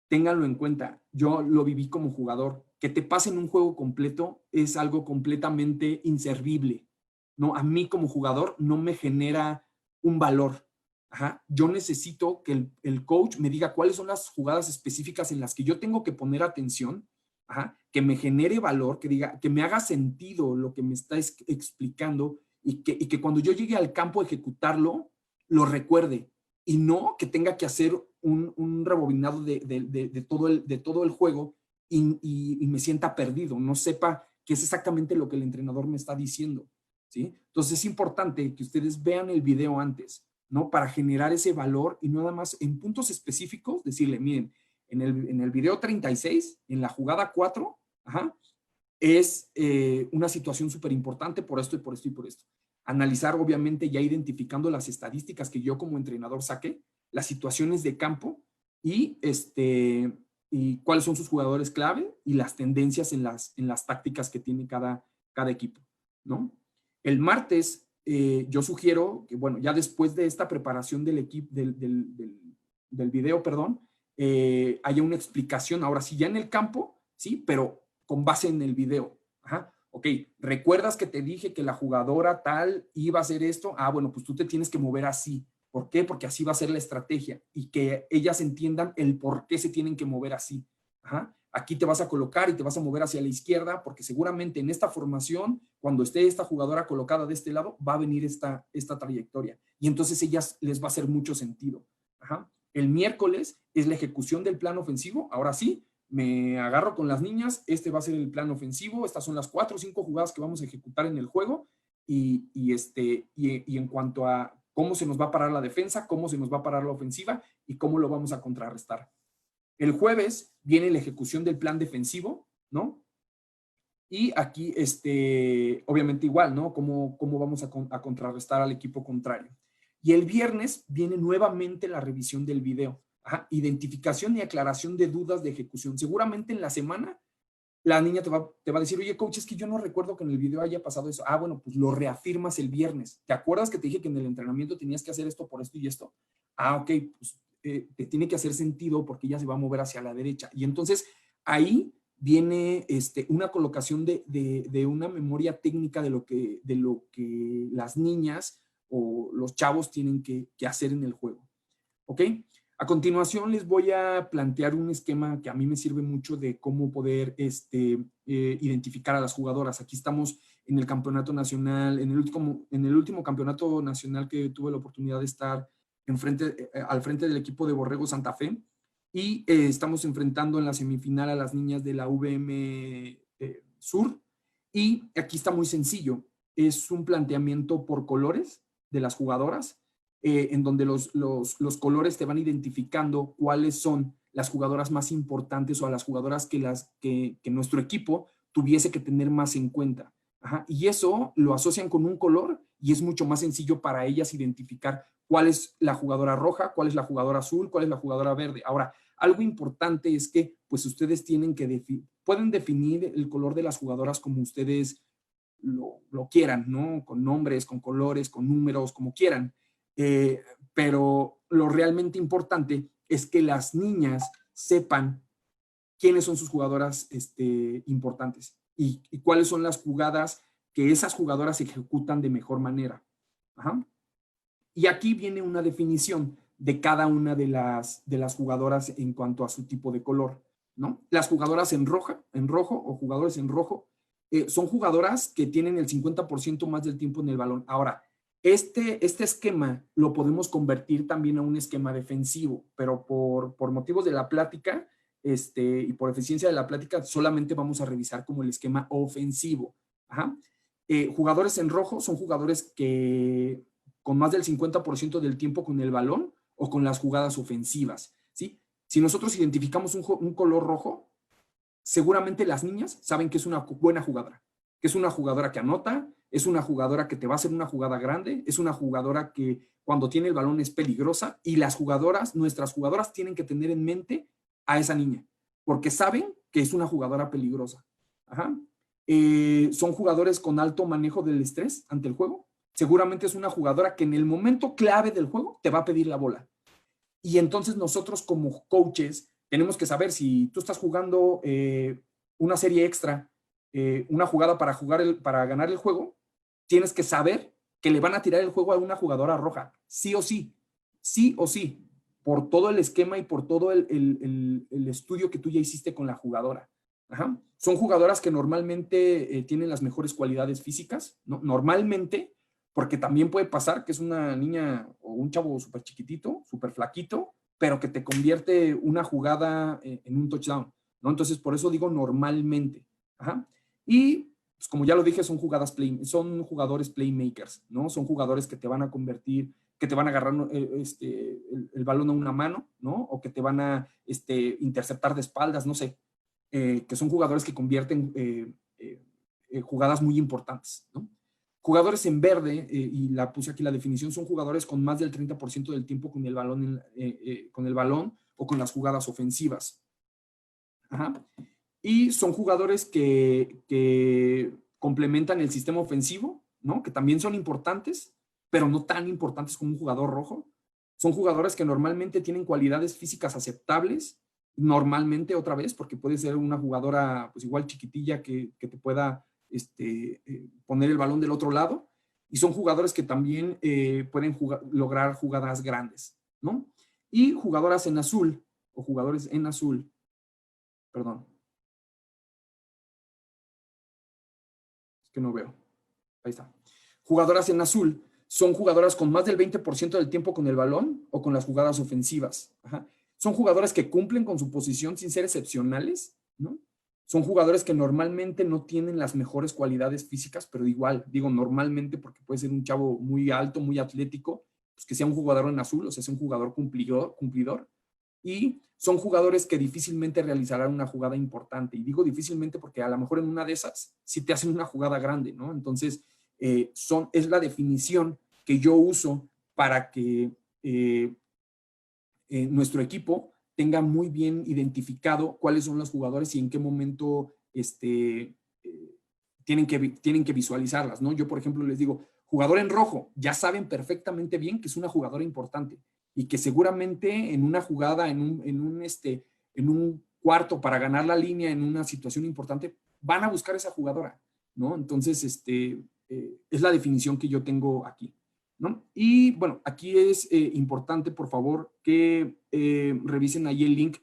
ténganlo en cuenta. Yo lo viví como jugador. Que te pasen un juego completo es algo completamente inservible, ¿no? A mí como jugador no me genera un valor. Ajá. Yo necesito que el coach me diga cuáles son las jugadas específicas en las que yo tengo que poner atención, ajá, que me genere valor, que me haga sentido lo que me está explicando y que cuando yo llegue al campo a ejecutarlo, lo recuerde y no que tenga que hacer un rebobinado de todo el juego y me sienta perdido, no sepa qué es exactamente lo que el entrenador me está diciendo, ¿sí? Entonces es importante que ustedes vean el video antes, ¿no? Para generar ese valor y nada más en puntos específicos decirle, miren, en el video 36, en la jugada 4, ajá, es una situación súper importante por esto y por esto y por esto. Analizar, obviamente, ya identificando las estadísticas que yo como entrenador saqué, las situaciones de campo y cuáles son sus jugadores clave y las tendencias en las tácticas que tiene cada equipo, ¿no? El martes, yo sugiero que, bueno, ya después de esta preparación del video, perdón, haya una explicación, ahora sí, ya en el campo, ¿sí? Pero con base en el video. Ajá. Ok, ¿recuerdas que te dije que la jugadora tal iba a hacer esto? Ah, bueno, pues tú te tienes que mover así. ¿Por qué? Porque así va a ser la estrategia y que ellas entiendan el por qué se tienen que mover así. Ajá. Aquí te vas a colocar y te vas a mover hacia la izquierda porque seguramente en esta formación, cuando esté esta jugadora colocada de este lado, va a venir esta trayectoria. Y entonces ellas les va a hacer mucho sentido. Ajá. El miércoles es la ejecución del plan ofensivo. Ahora sí, me agarro con las niñas, este va a ser el plan ofensivo, estas son las 4 o 5 jugadas que vamos a ejecutar en el juego y en cuanto a cómo se nos va a parar la defensa, cómo se nos va a parar la ofensiva y cómo lo vamos a contrarrestar. El jueves viene la ejecución del plan defensivo, ¿no? Y aquí, obviamente igual, ¿no? Cómo vamos a contrarrestar al equipo contrario. Y el viernes viene nuevamente la revisión del video. Ajá, identificación y aclaración de dudas de ejecución. Seguramente en la semana la niña te va a decir, oye, coach, es que yo no recuerdo que en el video haya pasado eso. Ah, bueno, pues lo reafirmas el viernes. ¿Te acuerdas que te dije que en el entrenamiento tenías que hacer esto por esto y esto? Ah, ok, pues te tiene que hacer sentido porque ella se va a mover hacia la derecha. Y entonces ahí viene una colocación de una memoria técnica de lo que las niñas o los chavos tienen que hacer en el juego. ¿Ok? A continuación les voy a plantear un esquema que a mí me sirve mucho de cómo poder identificar a las jugadoras. Aquí estamos en el campeonato nacional, en el último campeonato nacional que tuve la oportunidad de estar al frente del equipo de Borrego Santa Fe y estamos enfrentando en la semifinal a las niñas de la VM Sur y aquí está muy sencillo. Es un planteamiento por colores de las jugadoras. En donde los colores te van identificando cuáles son las jugadoras más importantes o a las jugadoras que nuestro equipo tuviese que tener más en cuenta. Ajá. Y eso lo asocian con un color y es mucho más sencillo para ellas identificar cuál es la jugadora roja, cuál es la jugadora azul, cuál es la jugadora verde. Ahora, algo importante es que pues ustedes pueden definir el color de las jugadoras como ustedes lo quieran, ¿no? Con nombres, con colores, con números, como quieran. Pero lo realmente importante es que las niñas sepan quiénes son sus jugadoras importantes y cuáles son las jugadas que esas jugadoras ejecutan de mejor manera. Ajá. Y aquí viene una definición de cada una de las jugadoras en cuanto a su tipo de color, ¿no? Las jugadoras en rojo o jugadores en rojo son jugadoras que tienen el 50% más del tiempo en el balón. Ahora, este esquema lo podemos convertir también a un esquema defensivo, pero por motivos de la plática y por eficiencia de la plática solamente vamos a revisar como el esquema ofensivo. Ajá. Jugadores en rojo son jugadores que con más del 50% del tiempo con el balón o con las jugadas ofensivas, ¿sí? Si nosotros identificamos un color rojo, seguramente las niñas saben que es una buena jugadora, que es una jugadora que anota, es una jugadora que te va a hacer una jugada grande, es una jugadora que cuando tiene el balón es peligrosa y nuestras jugadoras tienen que tener en mente a esa niña, porque saben que es una jugadora peligrosa. Ajá. Son jugadores con alto manejo del estrés ante el juego. Seguramente es una jugadora que en el momento clave del juego te va a pedir la bola. Y entonces nosotros como coaches tenemos que saber si tú estás jugando una serie extra, una jugada para ganar el juego, tienes que saber que le van a tirar el juego a una jugadora roja, sí o sí, por todo el esquema y por todo el estudio que tú ya hiciste con la jugadora. Ajá. Son jugadoras que normalmente tienen las mejores cualidades físicas, ¿no? Normalmente, porque también puede pasar que es una niña o un chavo súper chiquitito, súper flaquito, pero que te convierte una jugada en un touchdown, ¿no? Entonces, por eso digo normalmente. Ajá. Y, pues, como ya lo dije, son jugadores playmakers, ¿no? Son jugadores que te van a convertir, que te van a agarrar el balón a una mano, ¿no? O que te van a interceptar de espaldas, no sé. Que son jugadores que convierten jugadas muy importantes, ¿no? Jugadores en verde, y la puse aquí la definición, son jugadores con más del 30% del tiempo con el balón o con las jugadas ofensivas. Ajá. Y son jugadores que complementan el sistema ofensivo, ¿no? Que también son importantes, pero no tan importantes como un jugador rojo. Son jugadores que normalmente tienen cualidades físicas aceptables, normalmente otra vez, porque puede ser una jugadora pues igual chiquitilla que te pueda poner el balón del otro lado, y son jugadores que también pueden lograr jugadas grandes, ¿no? Y jugadoras en azul, o jugadores en azul, perdón. Es que no veo. Ahí está. Jugadoras en azul son jugadoras con más del 20% del tiempo con el balón o con las jugadas ofensivas. Ajá. Son jugadores que cumplen con su posición sin ser excepcionales, ¿no? Son jugadores que normalmente no tienen las mejores cualidades físicas, pero igual, digo normalmente porque puede ser un chavo muy alto, muy atlético, pues que sea un jugador en azul, o sea, sea un jugador cumplidor. Y son jugadores que difícilmente realizarán una jugada importante. Y digo difícilmente porque a lo mejor en una de esas sí te hacen una jugada grande, ¿no? Entonces, es la definición que yo uso para que nuestro equipo tenga muy bien identificado cuáles son los jugadores y en qué momento tienen que visualizarlas, ¿no? Yo, por ejemplo, les digo, jugador en rojo, ya saben perfectamente bien que es una jugadora importante y que seguramente en una jugada, en un cuarto para ganar la línea en una situación importante, van a buscar esa jugadora, ¿no? Entonces, es la definición que yo tengo aquí, ¿no? Y bueno, aquí es importante, por favor, que revisen ahí el link.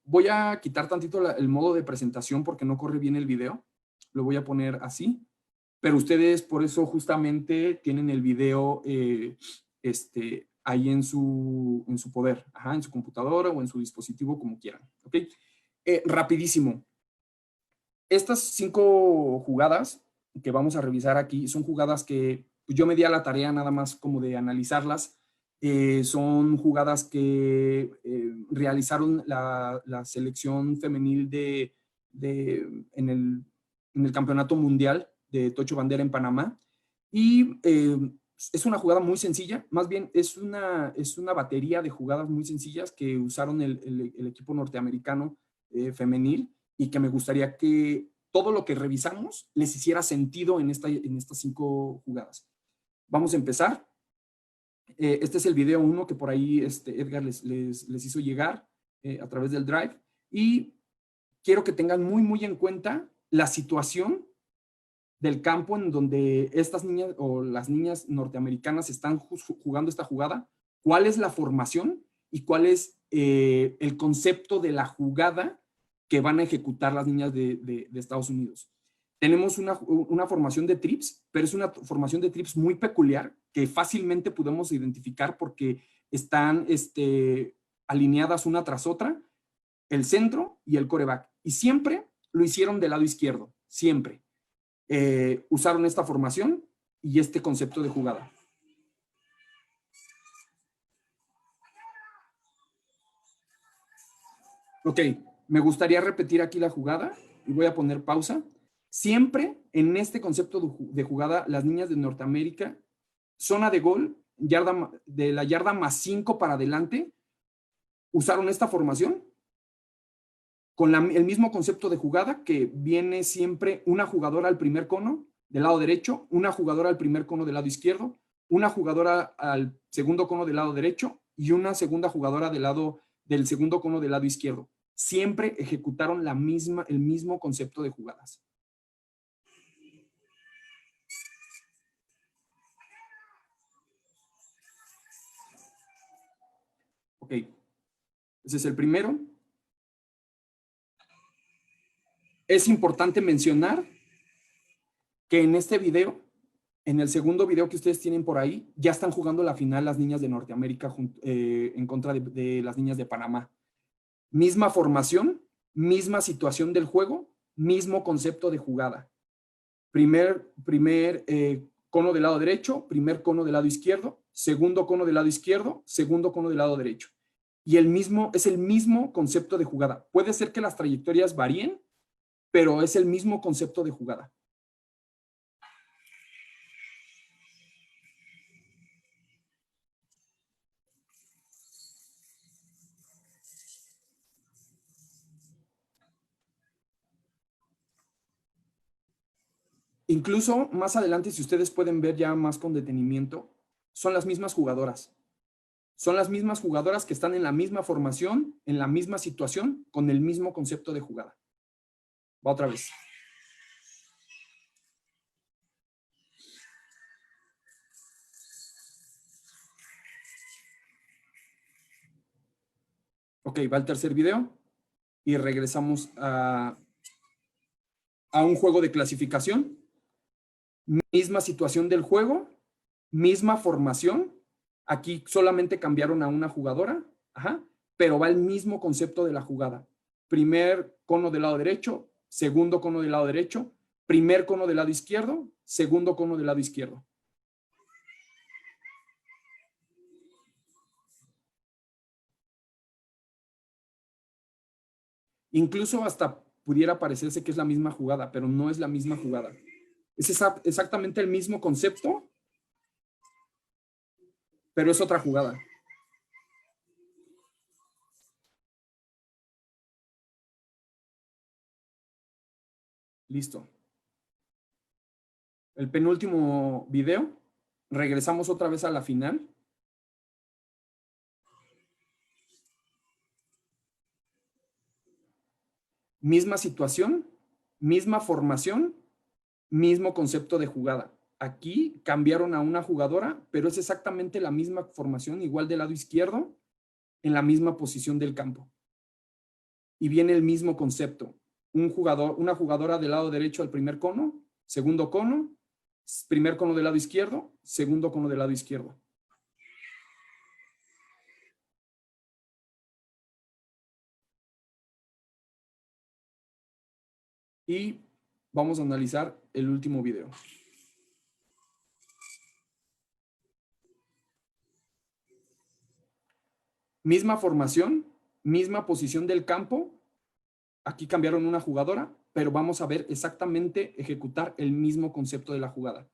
Voy a quitar tantito el modo de presentación porque no corre bien el video. Lo voy a poner así. Pero ustedes por eso justamente tienen el video ahí en su poder, ajá, en su computadora o en su dispositivo, como quieran. ¿Ok? Rapidísimo. Estas 5 jugadas que vamos a revisar aquí son jugadas que pues, yo me di a la tarea nada más como de analizarlas. Son jugadas que realizaron la selección femenil en el Campeonato Mundial de Tocho Bandera en Panamá. Y es una jugada muy sencilla, más bien es una batería de jugadas muy sencillas que usaron el equipo norteamericano femenil, y que me gustaría que todo lo que revisamos les hiciera sentido en estas 5 jugadas. Vamos a empezar. Este es el video 1 que por ahí Edgar les hizo llegar a través del Drive. Y quiero que tengan muy en cuenta la situación del campo en donde estas niñas o las niñas norteamericanas están jugando esta jugada, cuál es la formación y cuál es el concepto de la jugada que van a ejecutar las niñas de Estados Unidos. Tenemos una formación de trips, pero es una formación de trips muy peculiar que fácilmente podemos identificar porque están alineadas una tras otra, el centro y el quarterback. Y siempre lo hicieron del lado izquierdo, siempre. Usaron esta formación y este concepto de jugada. Ok, me gustaría repetir aquí la jugada y voy a poner pausa. Siempre en este concepto de jugada, las niñas de Norteamérica, zona de gol, de la yarda +5 para adelante, usaron esta formación con el mismo concepto de jugada que viene siempre una jugadora al primer cono del lado derecho, una jugadora al primer cono del lado izquierdo, una jugadora al segundo cono del lado derecho y una segunda jugadora del segundo cono del lado izquierdo. Siempre ejecutaron el mismo concepto de jugadas. Ok, ese es el primero. Es importante mencionar que en este video, en el segundo video que ustedes tienen por ahí, ya están jugando la final las niñas de Norteamérica en contra de las niñas de Panamá. Misma formación, misma situación del juego, mismo concepto de jugada. Primer cono del lado derecho, primer cono del lado izquierdo, segundo cono del lado izquierdo, segundo cono del lado derecho. Y es el mismo concepto de jugada. Puede ser que las trayectorias varíen, pero es el mismo concepto de jugada. Incluso más adelante, si ustedes pueden ver ya más con detenimiento, son las mismas jugadoras. Son las mismas jugadoras que están en la misma formación, en la misma situación, con el mismo concepto de jugada. Va otra vez. Ok, va el tercer video y regresamos a un juego de clasificación. Misma situación del juego, misma formación. Aquí solamente cambiaron a una jugadora, pero va el mismo concepto de la jugada. Primer cono del lado derecho, segundo cono del lado derecho, primer cono del lado izquierdo, segundo cono del lado izquierdo. Incluso hasta pudiera parecerse que es la misma jugada, pero no es la misma jugada. Es exactamente el mismo concepto, pero es otra jugada. Listo. El penúltimo video. Regresamos otra vez a la final. Misma situación, misma formación, mismo concepto de jugada. Aquí cambiaron a una jugadora, pero es exactamente la misma formación, igual del lado izquierdo, en la misma posición del campo. Y viene el mismo concepto. Una jugadora del lado derecho al primer cono, segundo cono, primer cono del lado izquierdo, segundo cono del lado izquierdo. Y vamos a analizar el último video. Misma formación, misma posición del campo. Aquí cambiaron una jugadora, pero vamos a ver exactamente ejecutar el mismo concepto de la jugada.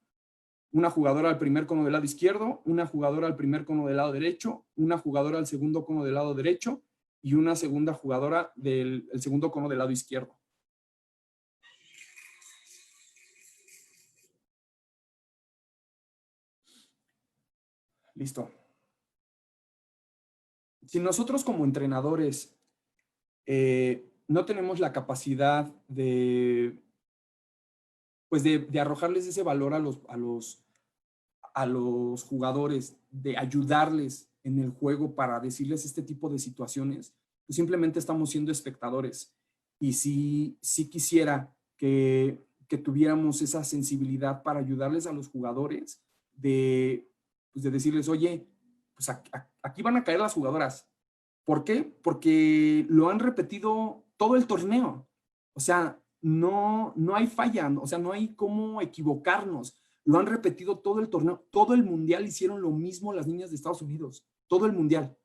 Una jugadora al primer cono del lado izquierdo, una jugadora al primer cono del lado derecho, una jugadora al segundo cono del lado derecho y una segunda jugadora del segundo cono del lado izquierdo. Listo. si nosotros como entrenadores no tenemos la capacidad de, pues de arrojarles ese valor a los jugadores, de ayudarles en el juego para decirles este tipo de situaciones, pues simplemente estamos siendo espectadores. Y sí quisiera que tuviéramos esa sensibilidad para ayudarles a los jugadores pues de decirles, oye, pues aquí van a caer las jugadoras. ¿Por qué? Porque lo han repetido todo el torneo. O sea, no hay falla, o sea, no hay cómo equivocarnos. Lo han repetido todo el torneo, todo el mundial hicieron lo mismo las niñas de Estados Unidos, todo el mundial,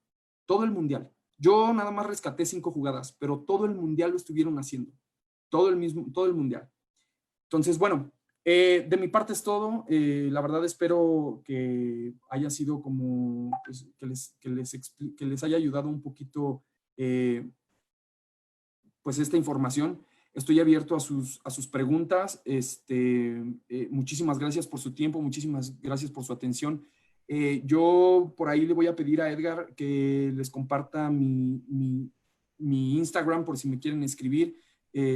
todo el mundial. Yo nada más rescaté 5 jugadas, pero todo el mundial lo estuvieron haciendo, todo el mundial. Entonces, bueno, de mi parte es todo. La verdad espero que haya sido como, pues, que les haya ayudado un poquito, pues, esta información. Estoy abierto a sus preguntas. Muchísimas gracias por su tiempo, muchísimas gracias por su atención. Yo por ahí le voy a pedir a Edgar que les comparta mi Instagram por si me quieren escribir.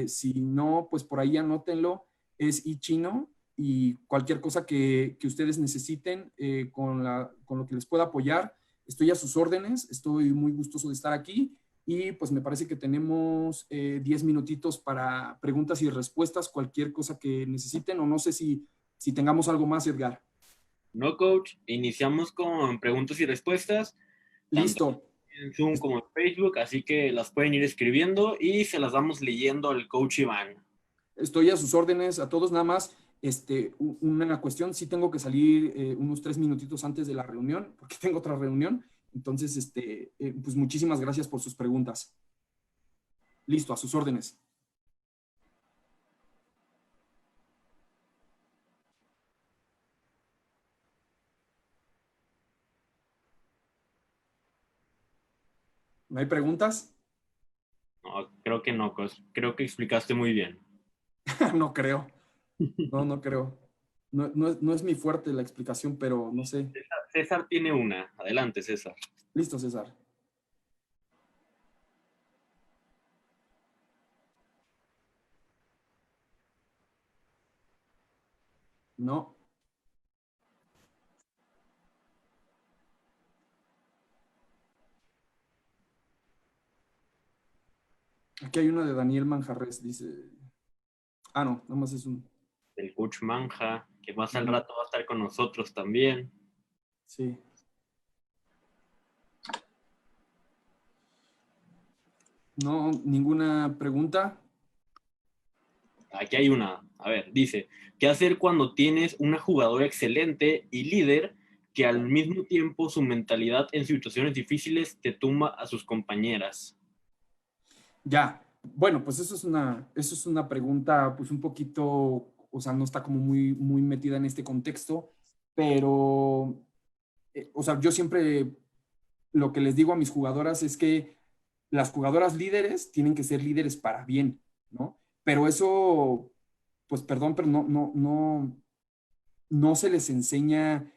Si no, pues por ahí anótenlo. Es iChino, y cualquier cosa que ustedes necesiten con lo que les pueda apoyar, estoy a sus órdenes. Estoy muy gustoso de estar aquí. Y pues me parece que tenemos 10 minutitos para preguntas y respuestas, cualquier cosa que necesiten, o no sé si tengamos algo más, Edgar. No, coach, iniciamos con preguntas y respuestas. Listo. En Zoom como en Facebook, así que las pueden ir escribiendo y se las vamos leyendo al coach Iván. Estoy a sus órdenes a todos, nada más una cuestión, sí tengo que salir unos 3 minutitos antes de la reunión, porque tengo otra reunión. Entonces, pues muchísimas gracias por sus preguntas. Listo, a sus órdenes. ¿No hay preguntas? No, creo que no, coach. Creo que explicaste muy bien. No creo. No creo. No es mi fuerte la explicación, pero no sé. César tiene una. Adelante, César. Listo, César. No. Aquí hay una de Daniel Manjarres, dice. Ah, no, nada más es un. El coach Manja, que más al rato va a estar con nosotros también. Sí. No, ninguna pregunta. Aquí hay una. A ver, dice, ¿qué hacer cuando tienes una jugadora excelente y líder que al mismo tiempo su mentalidad en situaciones difíciles te tumba a sus compañeras? Ya, bueno, pues eso es una pregunta pues un poquito, o sea, no está como muy metida en este contexto, pero, o sea, yo siempre lo que les digo a mis jugadoras es que las jugadoras líderes tienen que ser líderes para bien, ¿no? Pero eso, pues perdón, pero no se les enseña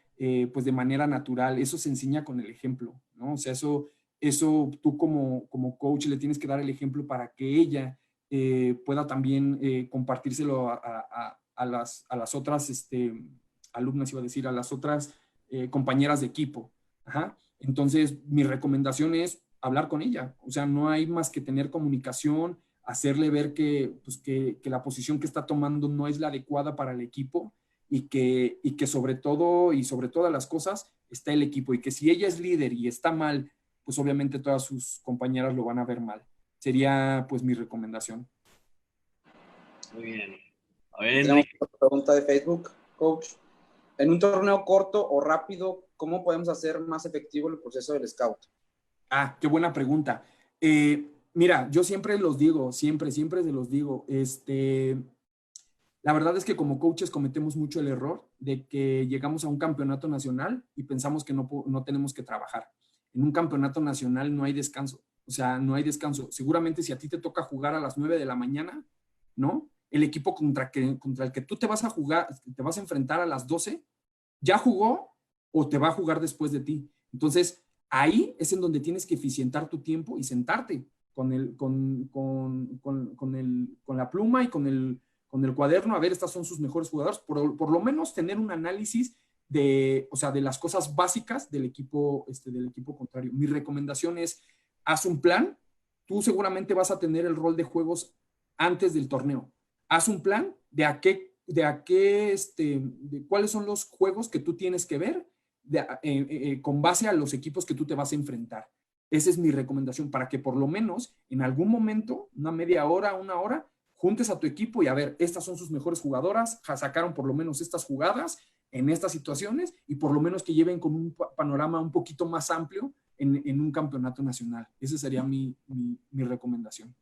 pues de manera natural, eso se enseña con el ejemplo, ¿no? O sea, eso tú como coach le tienes que dar el ejemplo para que ella pueda también compartírselo a las otras alumnas, iba a decir, a las otras compañeras de equipo. Ajá. Entonces, mi recomendación es hablar con ella. O sea, no hay más que tener comunicación, hacerle ver pues, que la posición que está tomando no es la adecuada para el equipo, y que sobre todo y sobre todas las cosas está el equipo, y que si ella es líder y está mal, pues obviamente todas sus compañeras lo van a ver mal. Sería pues mi recomendación. Muy bien. A ver, tenemos otra pregunta de Facebook, coach. En un torneo corto o rápido, ¿cómo podemos hacer más efectivo el proceso del scout? Ah, qué buena pregunta. Mira, yo siempre los digo, siempre se los digo, la verdad es que como coaches cometemos mucho el error de que llegamos a un campeonato nacional y pensamos que no tenemos que trabajar. En un campeonato nacional no hay descanso, o sea, no hay descanso. Seguramente si a ti te toca jugar a las 9 de la mañana, ¿no? El equipo contra el que tú te vas a enfrentar a las 12, ya jugó o te va a jugar después de ti. Entonces, Ahí es en donde tienes que eficientar tu tiempo y sentarte con la pluma y con el cuaderno, a ver, estas son sus mejores jugadores, por lo menos tener un análisis de las cosas básicas del equipo contrario. Mi recomendación es, haz un plan. Tú seguramente vas a tener el rol de juegos antes del torneo. Haz un plan de cuáles son los juegos que tú tienes que ver con base a los equipos que tú te vas a enfrentar. Esa es mi recomendación, para que por lo menos en algún momento, una media hora, una hora, juntes a tu equipo y a ver, estas son sus mejores jugadoras, sacaron por lo menos estas jugadas en estas situaciones, y por lo menos que lleven con un panorama un poquito más amplio en un campeonato nacional. Esa sería mi recomendación.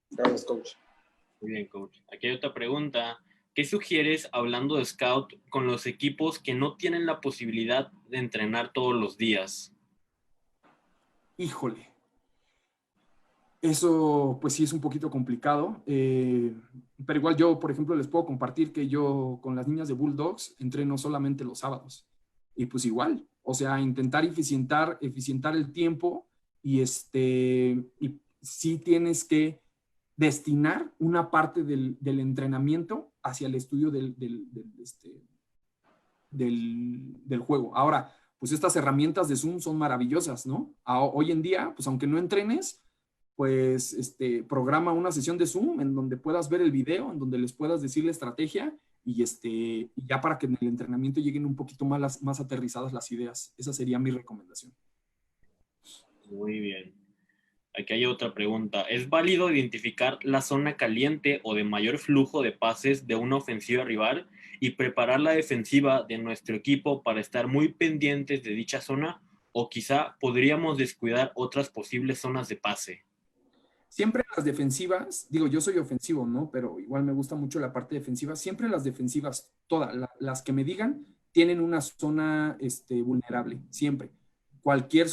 Gracias, coach. Muy bien, coach. Aquí hay otra pregunta. ¿Qué sugieres hablando de scout con los equipos que no tienen la posibilidad de entrenar todos los días? Híjole. Eso, pues sí, es un poquito complicado. Pero igual yo, por ejemplo, les puedo compartir que yo con las niñas de Bulldogs entreno solamente los sábados. Y pues igual, o sea, intentar eficientar el tiempo y sí tienes que destinar una parte del entrenamiento hacia el estudio del juego. Ahora, pues estas herramientas de Zoom son maravillosas, ¿no? Hoy en día, pues aunque no entrenes, pues programa una sesión de Zoom en donde puedas ver el video, en donde les puedas decir la estrategia y ya para que en el entrenamiento lleguen un poquito más aterrizadas las ideas. Esa sería mi recomendación. Muy bien. Aquí hay otra pregunta. ¿Es válido identificar la zona caliente o de mayor flujo de pases de una ofensiva rival y preparar la defensiva de nuestro equipo para estar muy pendientes de dicha zona? ¿O quizá podríamos descuidar otras posibles zonas de pase? Siempre las defensivas, digo, yo soy ofensivo, ¿no? Pero igual me gusta mucho la parte defensiva. Siempre las defensivas, todas, las que me digan, tienen una zona vulnerable, siempre. Cualquier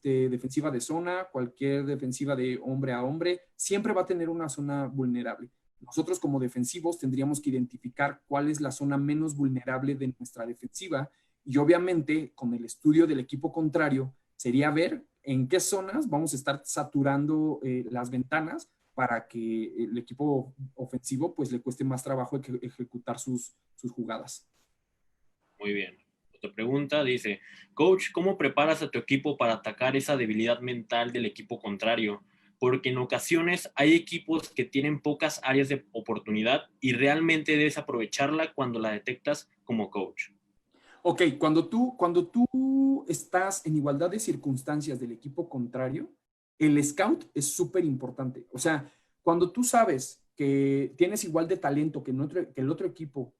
defensiva de zona, cualquier defensiva de hombre a hombre, siempre va a tener una zona vulnerable. Nosotros como defensivos tendríamos que identificar cuál es la zona menos vulnerable de nuestra defensiva, y obviamente con el estudio del equipo contrario sería ver en qué zonas vamos a estar saturando las ventanas para que el equipo ofensivo pues le cueste más trabajo ejecutar sus jugadas. Muy bien. Otra pregunta dice, coach, ¿cómo preparas a tu equipo para atacar esa debilidad mental del equipo contrario? Porque en ocasiones hay equipos que tienen pocas áreas de oportunidad y realmente debes aprovecharla cuando la detectas como coach. Ok, cuando tú estás en igualdad de circunstancias del equipo contrario, el scout es súper importante. O sea, cuando tú sabes que tienes igual de talento que el otro equipo,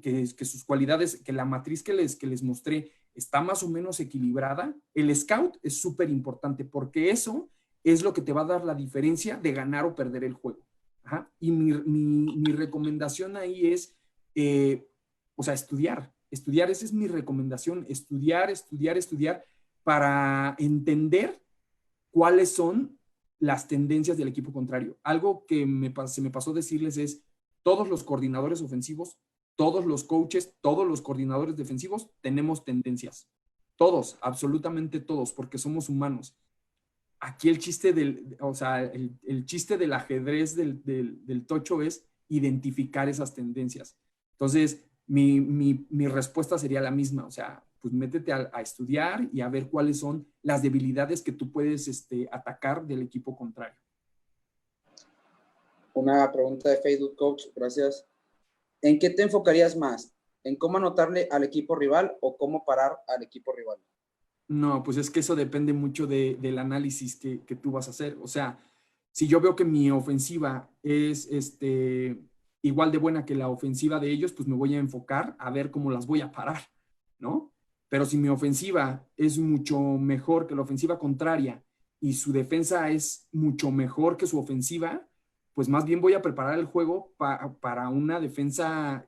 que sus cualidades, que la matriz que les mostré está más o menos equilibrada, el scout es súper importante, porque eso es lo que te va a dar la diferencia de ganar o perder el juego. Ajá. Y mi recomendación ahí es, estudiar. Esa es mi recomendación, estudiar para entender cuáles son las tendencias del equipo contrario. Algo que se me pasó decirles es, todos los coordinadores ofensivos, todos los coaches, todos los coordinadores defensivos tenemos tendencias. Todos, absolutamente todos, porque somos humanos. Aquí el chiste el chiste del ajedrez del tocho es identificar esas tendencias. Entonces, mi respuesta sería la misma, o sea, pues métete a estudiar y a ver cuáles son las debilidades que tú puedes atacar del equipo contrario. Una pregunta de Facebook, coach, gracias. ¿En qué te enfocarías más? ¿En cómo anotarle al equipo rival o cómo parar al equipo rival? No, pues es que eso depende mucho del análisis que tú vas a hacer. O sea, si yo veo que mi ofensiva es igual de buena que la ofensiva de ellos, pues me voy a enfocar a ver cómo las voy a parar, ¿no? Pero si mi ofensiva es mucho mejor que la ofensiva contraria y su defensa es mucho mejor que su ofensiva, pues más bien voy a preparar el juego para una defensa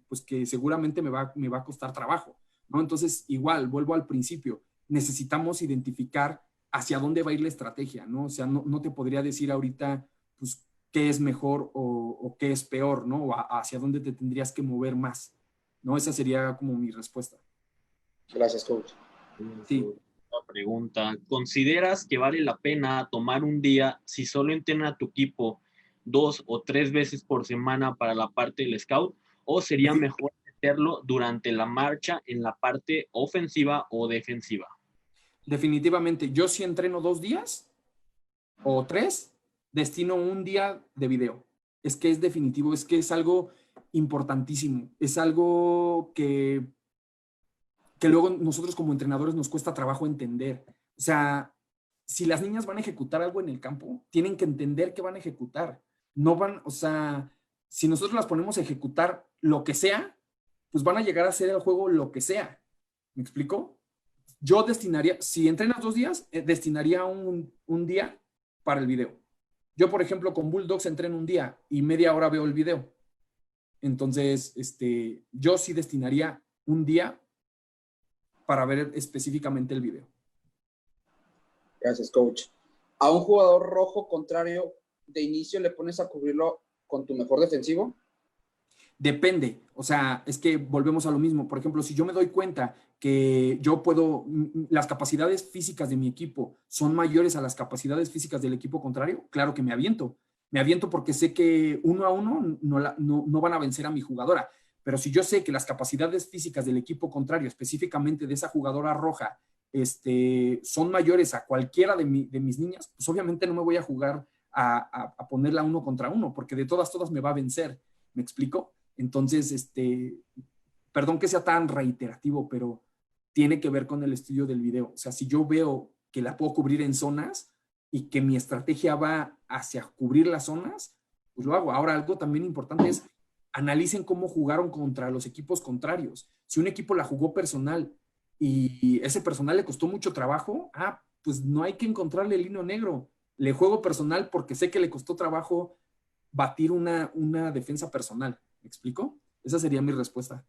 pues que seguramente me va a costar trabajo, ¿no? Entonces, igual, vuelvo al principio, necesitamos identificar hacia dónde va a ir la estrategia, ¿no? O sea, no te podría decir ahorita, pues, qué es mejor o qué es peor, ¿no? O hacia dónde te tendrías que mover más, ¿no? Esa sería como mi respuesta. Gracias, coach. Sí. La pregunta, ¿consideras que vale la pena tomar un día si solo entrena a tu equipo 2 o 3 veces por semana para la parte del scout? ¿O sería mejor meterlo durante la marcha en la parte ofensiva o defensiva? Definitivamente, yo sí entreno 2 días o 3, destino un día de video. Es que es definitivo, es que es algo importantísimo, es algo que luego nosotros como entrenadores nos cuesta trabajo entender. O sea, si las niñas van a ejecutar algo en el campo, tienen que entender que van a ejecutar. No van, o sea, si nosotros las ponemos a ejecutar lo que sea, pues van a llegar a hacer el juego lo que sea. ¿Me explico? Yo destinaría, si entrenas 2 días, destinaría un día para el video. Yo, por ejemplo, con Bulldogs entreno un día y media hora veo el video. Entonces, yo sí destinaría un día para ver específicamente el video. Gracias, coach. ¿A un jugador rojo contrario de inicio le pones a cubrirlo con tu mejor defensivo? Depende, o sea, es que volvemos a lo mismo. Por ejemplo, si yo me doy cuenta que yo puedo, las capacidades físicas de mi equipo son mayores a las capacidades físicas del equipo contrario, claro que me aviento. Me aviento porque sé que 1-1 no van a vencer a mi jugadora. Pero si yo sé que las capacidades físicas del equipo contrario, específicamente de esa jugadora roja, son mayores a cualquiera de mis niñas, pues obviamente no me voy a jugar a ponerla 1 contra 1, porque de todas me va a vencer. ¿Me explico? Entonces, perdón que sea tan reiterativo, pero tiene que ver con el estudio del video. O sea, si yo veo que la puedo cubrir en zonas y que mi estrategia va hacia cubrir las zonas, pues lo hago. Ahora, algo también importante es analicen cómo jugaron contra los equipos contrarios. Si un equipo la jugó personal y ese personal le costó mucho trabajo, pues no hay que encontrarle el hilo negro. Le juego personal porque sé que le costó trabajo batir una defensa personal. ¿Me explico? Esa sería mi respuesta.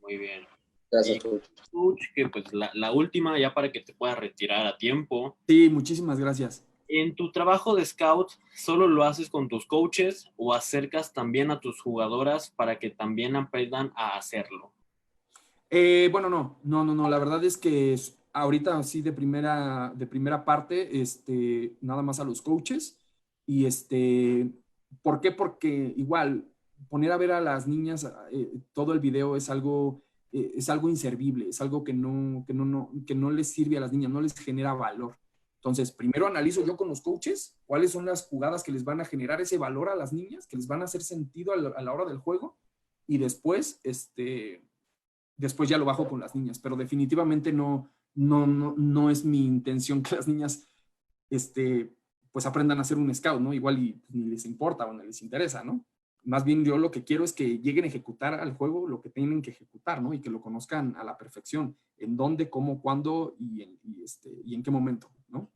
Muy bien. Gracias, coach. Coach, que pues la última ya para que te puedas retirar a tiempo. Sí, muchísimas gracias. En tu trabajo de scout, ¿solo lo haces con tus coaches o acercas también a tus jugadoras para que también aprendan a hacerlo? Bueno, no. La verdad es que ahorita sí de primera parte, nada más a los coaches. Y ¿por qué? Porque igual poner a ver a las niñas todo el video es algo inservible, es algo que no les sirve a las niñas, no les genera valor. Entonces, primero analizo yo con los coaches cuáles son las jugadas que les van a generar ese valor a las niñas, que les van a hacer sentido a la hora del juego, y después, después ya lo bajo con las niñas, pero definitivamente no es mi intención que las niñas pues aprendan a hacer un scout, ¿no? Igual y pues, ni les importa o no les interesa, ¿no? Más bien yo lo que quiero es que lleguen a ejecutar al juego lo que tienen que ejecutar, ¿no? Y que lo conozcan a la perfección, en dónde, cómo, cuándo y en qué momento, ¿no?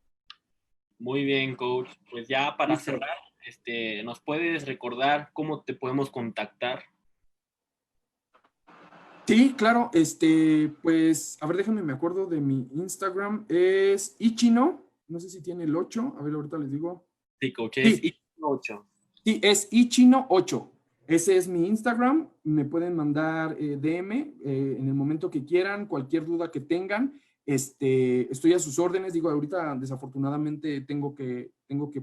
Muy bien, coach. Pues ya para Listo. cerrar, ¿nos puedes recordar cómo te podemos contactar? Sí, claro, pues, a ver, déjenme, me acuerdo de mi Instagram, es Ichino, no sé si tiene el 8, a ver, ahorita les digo. Sí, coach, Sí. es 8. Sí, es Ichino8. Ese es mi Instagram. Me pueden mandar DM en el momento que quieran, cualquier duda que tengan. Estoy a sus órdenes. Digo, ahorita desafortunadamente tengo que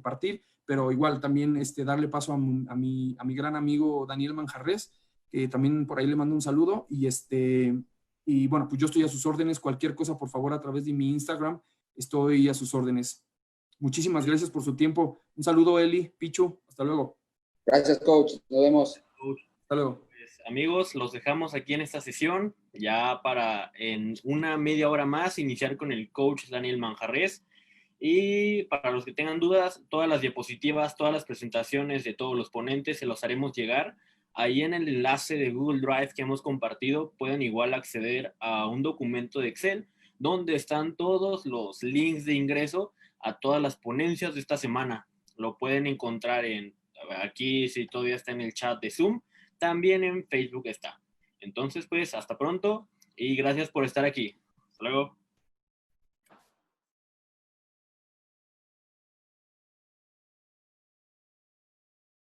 partir, pero igual también darle paso a mi gran amigo Daniel Manjarres, que también por ahí le mando un saludo. Y bueno, pues yo estoy a sus órdenes. Cualquier cosa, por favor, a través de mi Instagram, estoy a sus órdenes. Muchísimas gracias por su tiempo. Un saludo, Eli, Pichu. Hasta luego. Gracias, coach. Nos vemos. Hasta luego. Pues, amigos, los dejamos aquí en esta sesión, ya para en una media hora más iniciar con el coach Daniel Manjarres. Y para los que tengan dudas, todas las diapositivas, todas las presentaciones de todos los ponentes se los haremos llegar. Ahí en el enlace de Google Drive que hemos compartido pueden igual acceder a un documento de Excel donde están todos los links de ingreso a todas las ponencias de esta semana. Lo pueden encontrar aquí, si todavía está en el chat de Zoom, también en Facebook está. Entonces, pues, hasta pronto y gracias por estar aquí. Hasta luego.